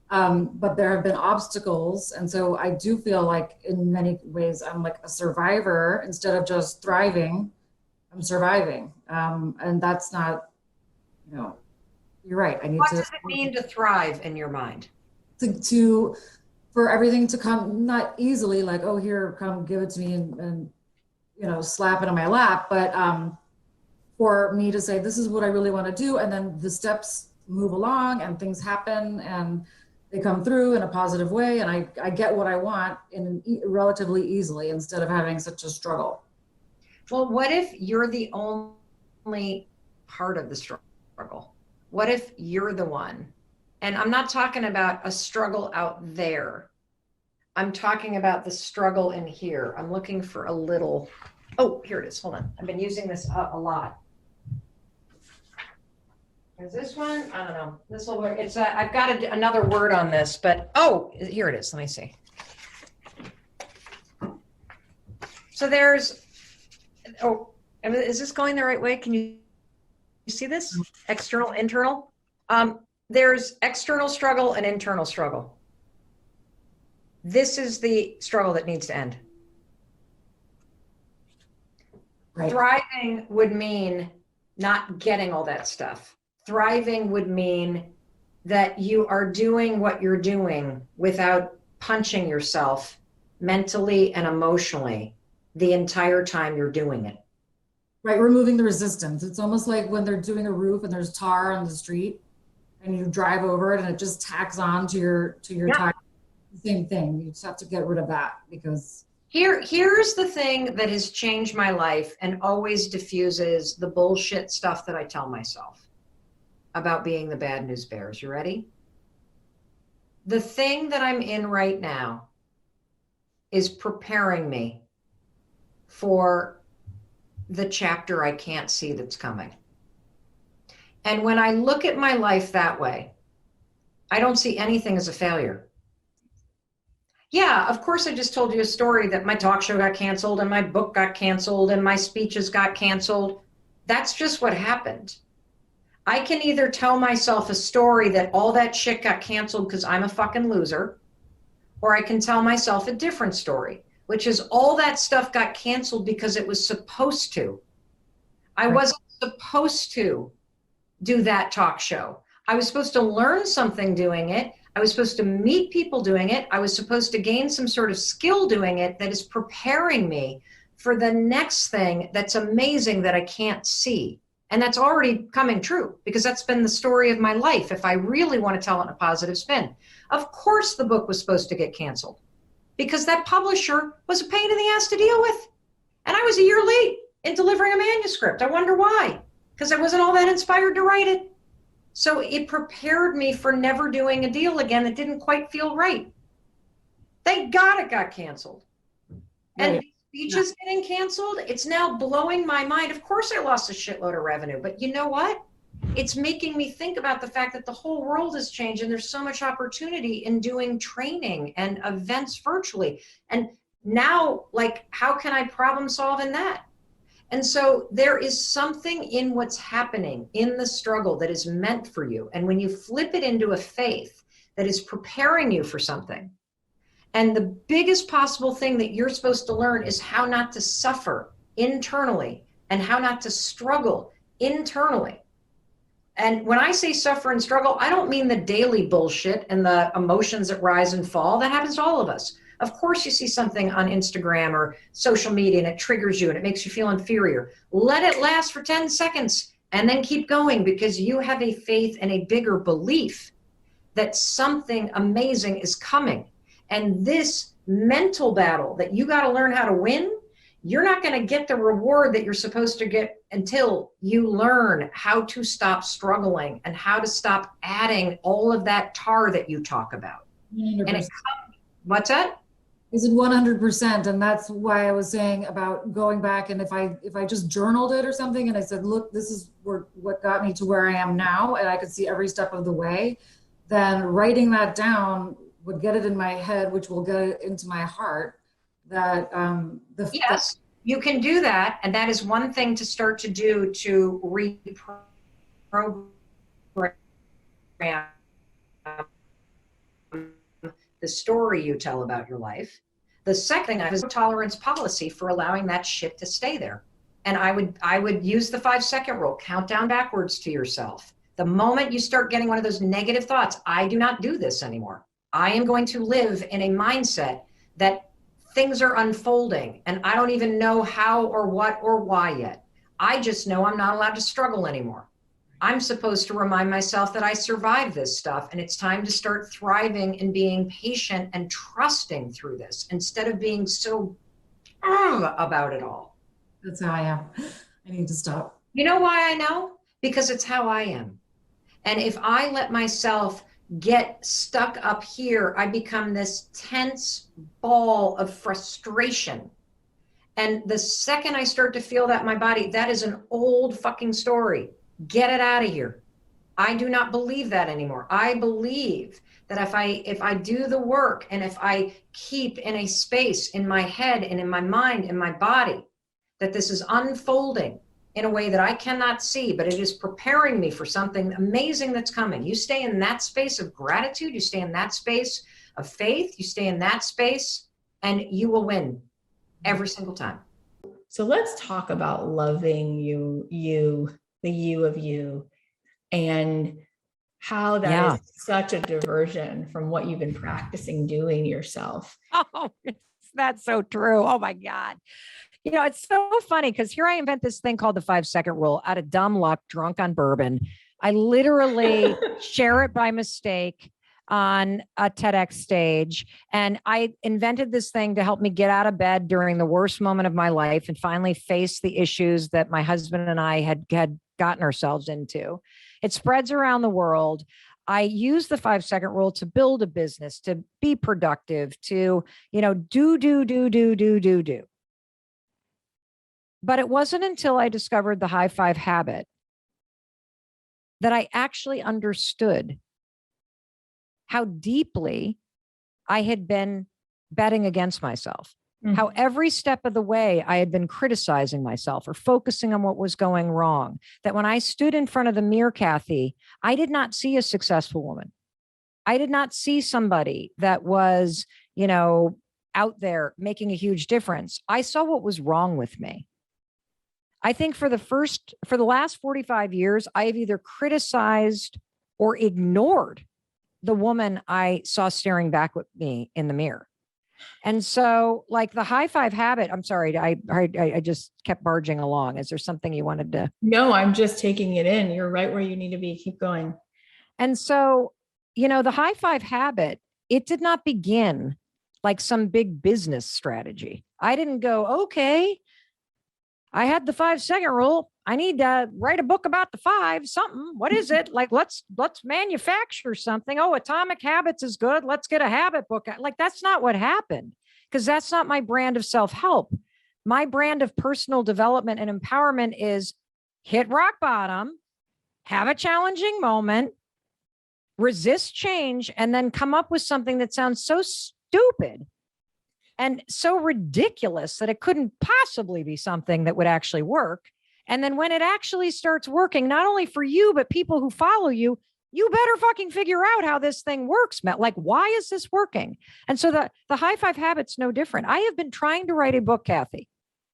But there have been obstacles. And so I do feel like in many ways I'm like a survivor instead of just thriving. I'm surviving. And that's not, you're right. I need What does it mean to thrive in your mind? For everything to come, not easily, like, oh, here, come give it to me and slap it on my lap. But for me to say, this is what I really want to do. And then the steps move along and things happen and they come through in a positive way. And I get what I want relatively easily instead of having such a struggle. Well, what if you're the only part of the struggle? What if you're the one? And I'm not talking about a struggle out there. I'm talking about the struggle in here. I'm looking for a little, oh, here it is. Hold on. I've been using this a lot. Is this one? I don't know. This will work. It's I've got another word on this, but oh, here it is. Let me see. So there's, oh, is this going the right way? Can you see this? External, internal? There's external struggle and internal struggle. This is the struggle that needs to end. Right. Thriving would mean not getting all that stuff. Thriving would mean that you are doing what you're doing without punching yourself mentally and emotionally the entire time you're doing it. Right, removing the resistance. It's almost like when they're doing a roof and there's tar on the street and you drive over it and it just tacks on to your tire. Same thing. You just have to get rid of that because here's the thing that has changed my life and always diffuses the bullshit stuff that I tell myself about being the bad news bears. You ready? The thing that I'm in right now is preparing me for the chapter I can't see that's coming. And when I look at my life that way, I don't see anything as a failure. Yeah, of course, I just told you a story that my talk show got canceled and my book got canceled and my speeches got canceled. That's just what happened. I can either tell myself a story that all that shit got canceled because I'm a fucking loser, or I can tell myself a different story, which is all that stuff got canceled because it was supposed to. I wasn't supposed to do that talk show. I was supposed to learn something doing it. I was supposed to meet people doing it. I was supposed to gain some sort of skill doing it that is preparing me for the next thing that's amazing that I can't see. And that's already coming true because that's been the story of my life. If I really want to tell it in a positive spin, of course the book was supposed to get canceled because that publisher was a pain in the ass to deal with. And I was a year late in delivering a manuscript. I wonder why, because I wasn't all that inspired to write it. So it prepared me for never doing a deal again that didn't quite feel right. Thank God it got canceled. And speeches getting canceled, it's now blowing my mind. Of course I lost a shitload of revenue, but you know what? It's making me think about the fact that the whole world has changed and there's so much opportunity in doing training and events virtually. And now, like, how can I problem solve in that? And so there is something in what's happening in the struggle that is meant for you. And when you flip it into a faith that is preparing you for something, and the biggest possible thing that you're supposed to learn is how not to suffer internally and how not to struggle internally. And when I say suffer and struggle, I don't mean the daily bullshit and the emotions that rise and fall. That happens to all of us. Of course, you see something on Instagram or social media and it triggers you and it makes you feel inferior. Let it last for 10 seconds and then keep going because you have a faith and a bigger belief that something amazing is coming. And this mental battle that you got to learn how to win, you're not going to get the reward that you're supposed to get until you learn how to stop struggling and how to stop adding all of that tar that you talk about. 100%. And what's that? Is it 100%? And that's why I was saying about going back and if I just journaled it or something and I said, look, this is what got me to where I am now, and I could see every step of the way, then writing that down would get it in my head, which will get it into my heart. That yes, you can do that, and that is one thing to start to do to reprogram the story you tell about your life. The second thing is a tolerance policy for allowing that shit to stay there. And I would use the 5-second rule, count down backwards to yourself. The moment you start getting one of those negative thoughts, I do not do this anymore. I am going to live in a mindset that things are unfolding and I don't even know how or what or why yet. I just know I'm not allowed to struggle anymore. I'm supposed to remind myself that I survived this stuff and it's time to start thriving and being patient and trusting through this instead of being so about it all. That's how I am. I need to stop. You know why I know? Because it's how I am. And if I let myself get stuck up here, I become this tense ball of frustration. And the second I start to feel that in my body, that is an old fucking story. Get it out of here. I do not believe that anymore. I believe that if I do the work and if I keep in a space in my head and in my mind and my body, that this is unfolding in a way that I cannot see, but it is preparing me for something amazing that's coming. You stay in that space of gratitude, you stay in that space of faith, you stay in that space, and you will win every single time. So let's talk about loving the you of you, and how that is such a diversion from what you've been practicing doing yourself. Oh, that's so true. Oh my God. You know, it's so funny because here I invent this thing called the 5-second rule out of dumb luck, drunk on bourbon. I literally share it by mistake on a TEDx stage. And I invented this thing to help me get out of bed during the worst moment of my life and finally face the issues that my husband and I had gotten ourselves into. It spreads around the world. I use the 5-second rule to build a business, to be productive, to, do. But it wasn't until I discovered the high five habit that I actually understood how deeply I had been betting against myself. How every step of the way I had been criticizing myself or focusing on what was going wrong. That when I stood in front of the mirror, Kathy, I did not see a successful woman. I did not see somebody that was, out there making a huge difference. I saw what was wrong with me. I think for the last 45 years, I have either criticized or ignored the woman I saw staring back at me in the mirror. And so like the high five habit, I'm sorry, I just kept barging along. Is there something you wanted to? No, I'm just taking it in. You're right where you need to be. Keep going. And so, the high five habit, it did not begin like some big business strategy. I didn't go, okay, I had the 5-second rule. I need to write a book about the 5 something. What is it? Like, let's manufacture something. Oh, Atomic Habits is good. Let's get a habit book. Like, that's not what happened, because that's not my brand of self-help. My brand of personal development and empowerment is hit rock bottom, have a challenging moment, resist change, and then come up with something that sounds so stupid and so ridiculous that it couldn't possibly be something that would actually work. And then when it actually starts working, not only for you, but people who follow you, you better fucking figure out how this thing works, Mel. Like, why is this working? And so the high five habit's no different. I have been trying to write a book, Kathy,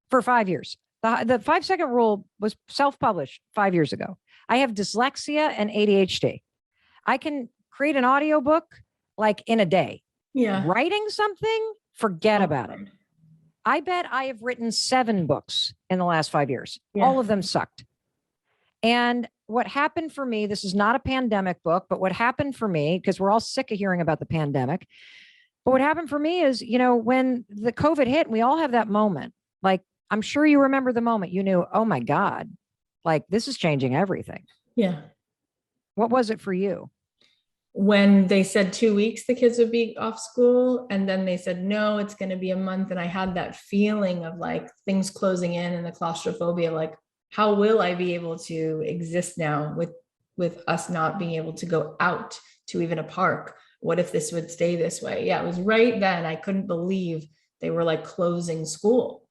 for 5 years. The 5-second rule was self-published 5 years ago. I have dyslexia and ADHD. I can create an audiobook like in a day. Yeah. Writing something, forget about it. I bet I have written 7 books in the last 5 years. Yeah. All of them sucked. And what happened for me, this is not a pandemic book, but what happened for me, because we're all sick of hearing about the pandemic, but what happened for me is, when the COVID hit, we all have that moment. Like, I'm sure you remember the moment you knew, oh my God, like this is changing everything. Yeah. What was it for you? When they said 2 weeks, the kids would be off school. And then they said, no, it's going to be a month. And I had that feeling of like things closing in and the claustrophobia, like, how will I be able to exist now with us not being able to go out to even a park? What if this would stay this way? Yeah, it was right then. I couldn't believe they were like closing school.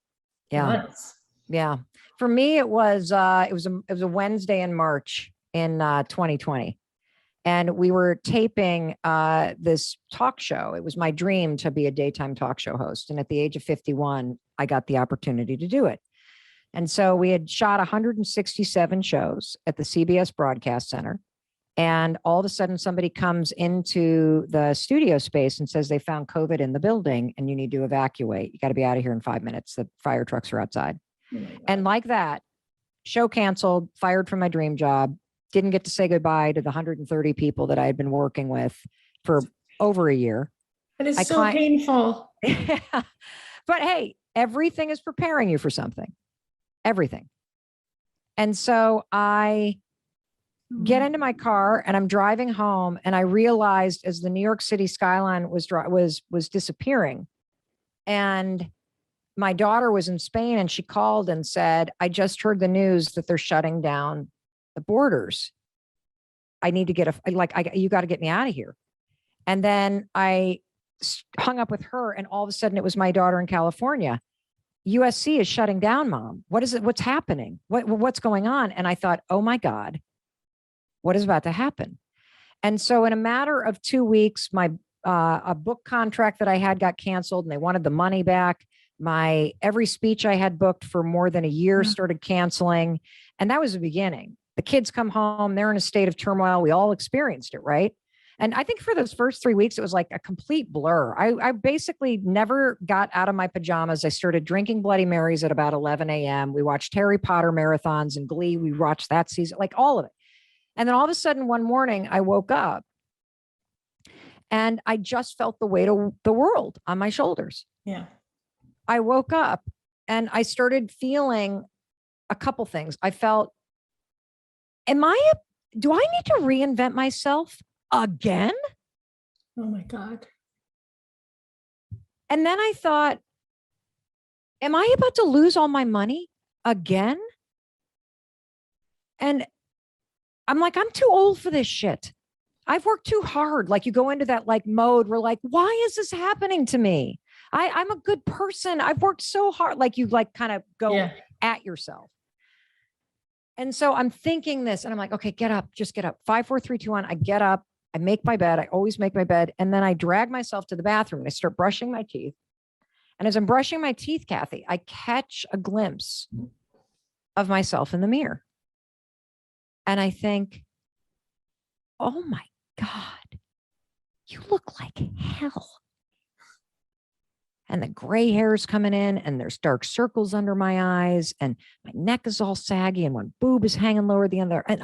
Yeah. Months. Yeah. For me, it was a Wednesday in March in 2020. And we were taping this talk show. It was my dream to be a daytime talk show host. And at the age of 51, I got the opportunity to do it. And so we had shot 167 shows at the CBS Broadcast Center. And all of a sudden, somebody comes into the studio space and says they found COVID in the building and you need to evacuate. You got to be out of here in 5 minutes. The fire trucks are outside. And like that, show canceled, fired from my dream job. Didn't get to say goodbye to the 130 people that I had been working with for over a year. It is so painful. But hey, everything is preparing you for something. Everything. And so I get into my car and I'm driving home, and I realized as the New York City skyline was disappearing, and my daughter was in Spain, and she called and said, I just heard the news that they're shutting down the borders. I need to get you got to get me out of here. And then I hung up with her, and all of a sudden it was my daughter in California. USC is shutting down, Mom. What is it? What's happening? What's going on? And I thought, oh my God, what is about to happen? And so in a matter of 2 weeks, my a book contract that I had got canceled and they wanted the money back. My every speech I had booked for more than a year started canceling. And that was the beginning. The kids come home, they're in a state of turmoil. We all experienced it, right? And I think for those first 3 weeks, it was like a complete blur. I basically never got out of my pajamas. I started drinking Bloody Marys at about 11 a.m. We watched Harry Potter marathons and Glee. We watched that season, like all of it. And then all of a sudden, one morning, I woke up and I just felt the weight of the world on my shoulders. Yeah. I woke up and I started feeling a couple things. I felt, do I need to reinvent myself again? Oh my God. And then I thought, am I about to lose all my money again? And I'm like, I'm too old for this shit. I've worked too hard. Like you go into that like mode where like, why is this happening to me? I'm a good person. I've worked so hard. Like you like kind of go at yourself. And so I'm thinking this and I'm like, okay, get up, just get up. 5, 4, 3, 2, 1. I get up. I make my bed. I always make my bed. And then I drag myself to the bathroom and I start brushing my teeth. And as I'm brushing my teeth, Kathy, I catch a glimpse of myself in the mirror. And I think, oh my God, you look like hell. And the gray hair is coming in and there's dark circles under my eyes and my neck is all saggy and one boob is hanging lower than the other. And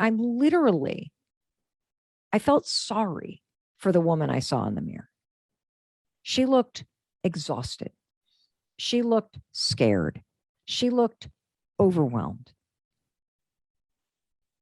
I felt sorry for the woman I saw in the mirror. She looked exhausted. She looked scared. She looked overwhelmed.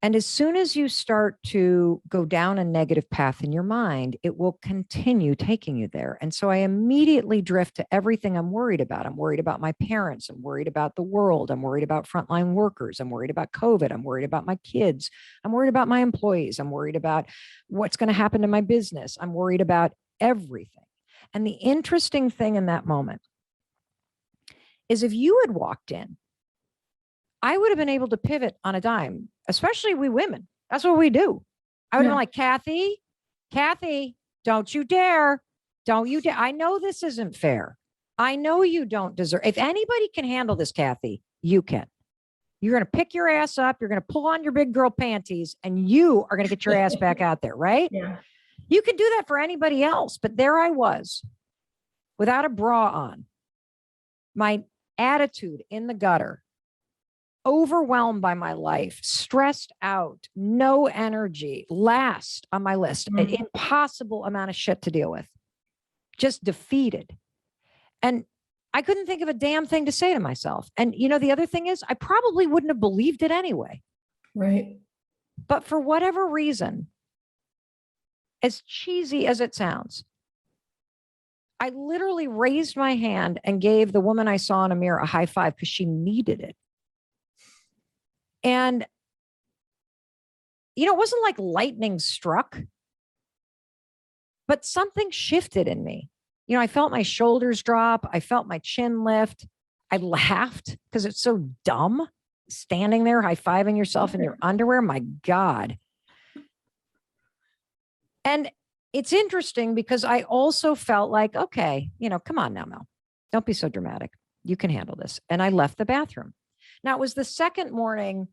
And as soon as you start to go down a negative path in your mind, it will continue taking you there. And so I immediately drift to everything I'm worried about. I'm worried about my parents. I'm worried about the world. I'm worried about frontline workers. I'm worried about COVID. I'm worried about my kids. I'm worried about my employees. I'm worried about what's going to happen to my business. I'm worried about everything. And the interesting thing in that moment is if you had walked in, I would have been able to pivot on a dime, especially we women. That's what we do. I would have been like, Kathy, don't you dare. Don't you dare. I know this isn't fair. I know you don't deserve. If anybody can handle this, Kathy, you can. You're going to pick your ass up. You're going to pull on your big girl panties and you are going to get your ass back out there, right? Yeah. You can do that for anybody else. But there I was without a bra on, my attitude in the gutter, overwhelmed by my life, stressed out, no energy, last on my list, an impossible amount of shit to deal with, just defeated. And I couldn't think of a damn thing to say to myself. And, you know, the other thing is I probably wouldn't have believed it anyway. Right. But for whatever reason, as cheesy as it sounds, I literally raised my hand and gave the woman I saw in a mirror a high five because she needed it. And, you know, it wasn't like lightning struck, but something shifted in me. You know, I felt my shoulders drop. I felt my chin lift. I laughed because it's so dumb standing there high-fiving yourself in your underwear. My God. And it's interesting because I also felt like, okay, you know, come on now, Mel, don't be so dramatic. You can handle this. And I left the bathroom. Now, it was the second morning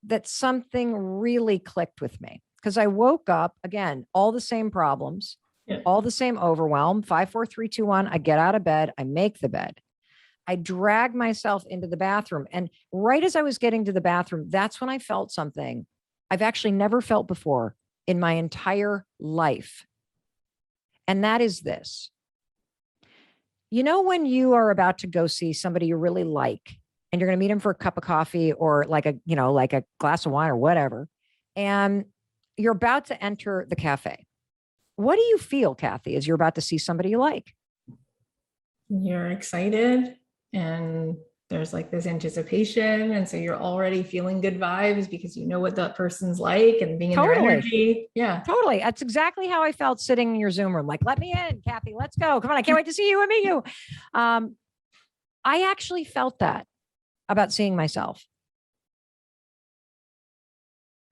that something really clicked with me because I woke up again, all the same problems, all the same overwhelm. 5, 4, 3, 2, 1. I get out of bed. I make the bed. I drag myself into the bathroom. And right as I was getting to the bathroom, that's when I felt something I've actually never felt before in my entire life. And that is this. You know, when you are about to go see somebody you really like, and you're going to meet him for a cup of coffee or like a, you know, like a glass of wine or whatever, and you're about to enter the cafe. What do you feel, Kathy, as you're about to see somebody you like? You're excited and there's like this anticipation. And so you're already feeling good vibes because you know what that person's like and being in their energy. Yeah. Totally. That's exactly how I felt sitting in your Zoom room. Like, let me in, Kathy, let's go. Come on. I can't wait to see you and meet you. I actually felt that about seeing myself.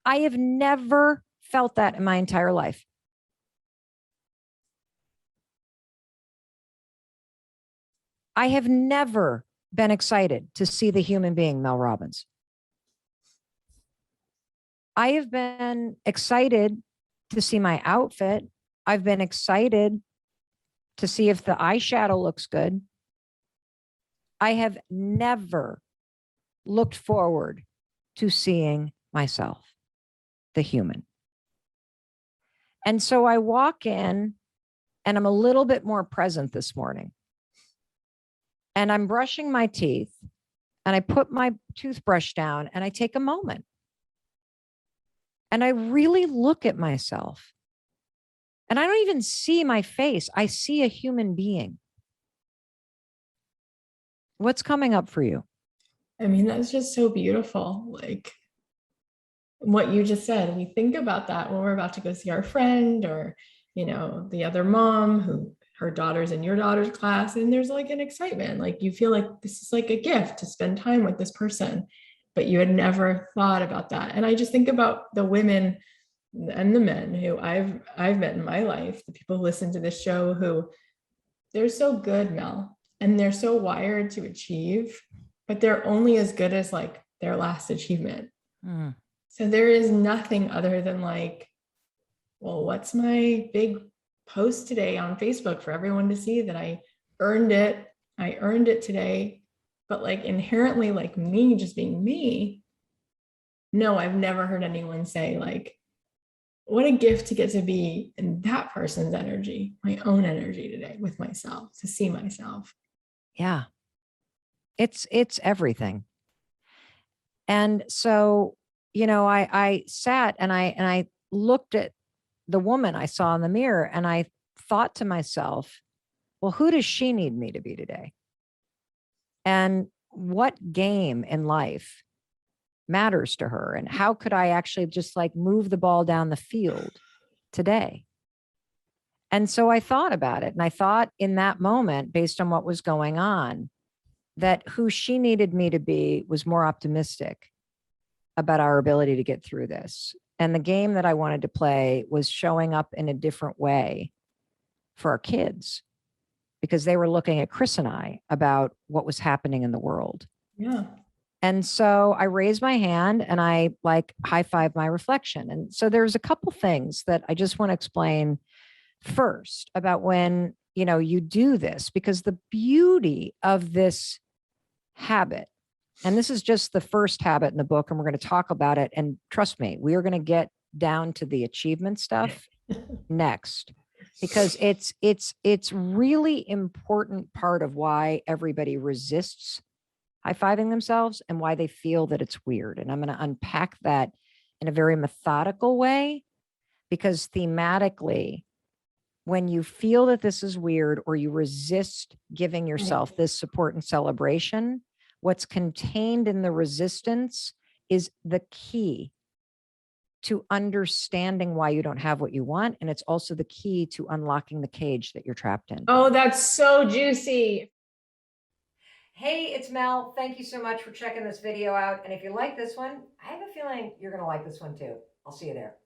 I have never felt that in my entire life. I have never been excited to see the human being Mel Robbins. I have been excited to see my outfit. I've been excited to see if the eyeshadow looks good. I have never looked forward to seeing myself, the human. And so I walk in and I'm a little bit more present this morning. And I'm brushing my teeth and I put my toothbrush down and I take a moment. And I really look at myself. And I don't even see my face. I see a human being. What's coming up for you? I mean, that's just so beautiful. Like what you just said, we think about that when we're about to go see our friend or, you know, the other mom who her daughter's in your daughter's class. And there's like an excitement. Like you feel like this is like a gift to spend time with this person, but you had never thought about that. And I just think about the women and the men who I've met in my life, the people who listen to this show who they're so good, Mel, and they're so wired to achieve, but they're only as good as like their last achievement. Mm. So there is nothing other than like, well, what's my big post today on Facebook for everyone to see that I earned it. I earned it today. But like inherently, like me just being me, no, I've never heard anyone say like, what a gift to get to be in that person's energy, my own energy today with myself, to see myself. Yeah. It's everything. And so, you know, I sat and I looked at the woman I saw in the mirror and I thought to myself, well, who does she need me to be today? And what game in life matters to her? And how could I actually just like move the ball down the field today? And so I thought about it. And I thought in that moment, based on what was going on, that who she needed me to be was more optimistic about our ability to get through this. And the game that I wanted to play was showing up in a different way for our kids because they were looking at Chris and I about what was happening in the world. Yeah. And so I raised my hand and I like high five my reflection. And so there's a couple things that I just want to explain first about when, you know, you do this, because the beauty of this habit, and this is just the first habit in the book, and we're going to talk about it. And trust me, we are going to get down to the achievement stuff next, because it's really important part of why everybody resists high-fiving themselves and why they feel that it's weird. And I'm going to unpack that in a very methodical way, because thematically, when you feel that this is weird or you resist giving yourself this support and celebration, what's contained in the resistance is the key to understanding why you don't have what you want. And it's also the key to unlocking the cage that you're trapped in. Oh, that's so juicy. Hey, it's Mel. Thank you so much for checking this video out. And if you like this one, I have a feeling you're going to like this one too. I'll see you there.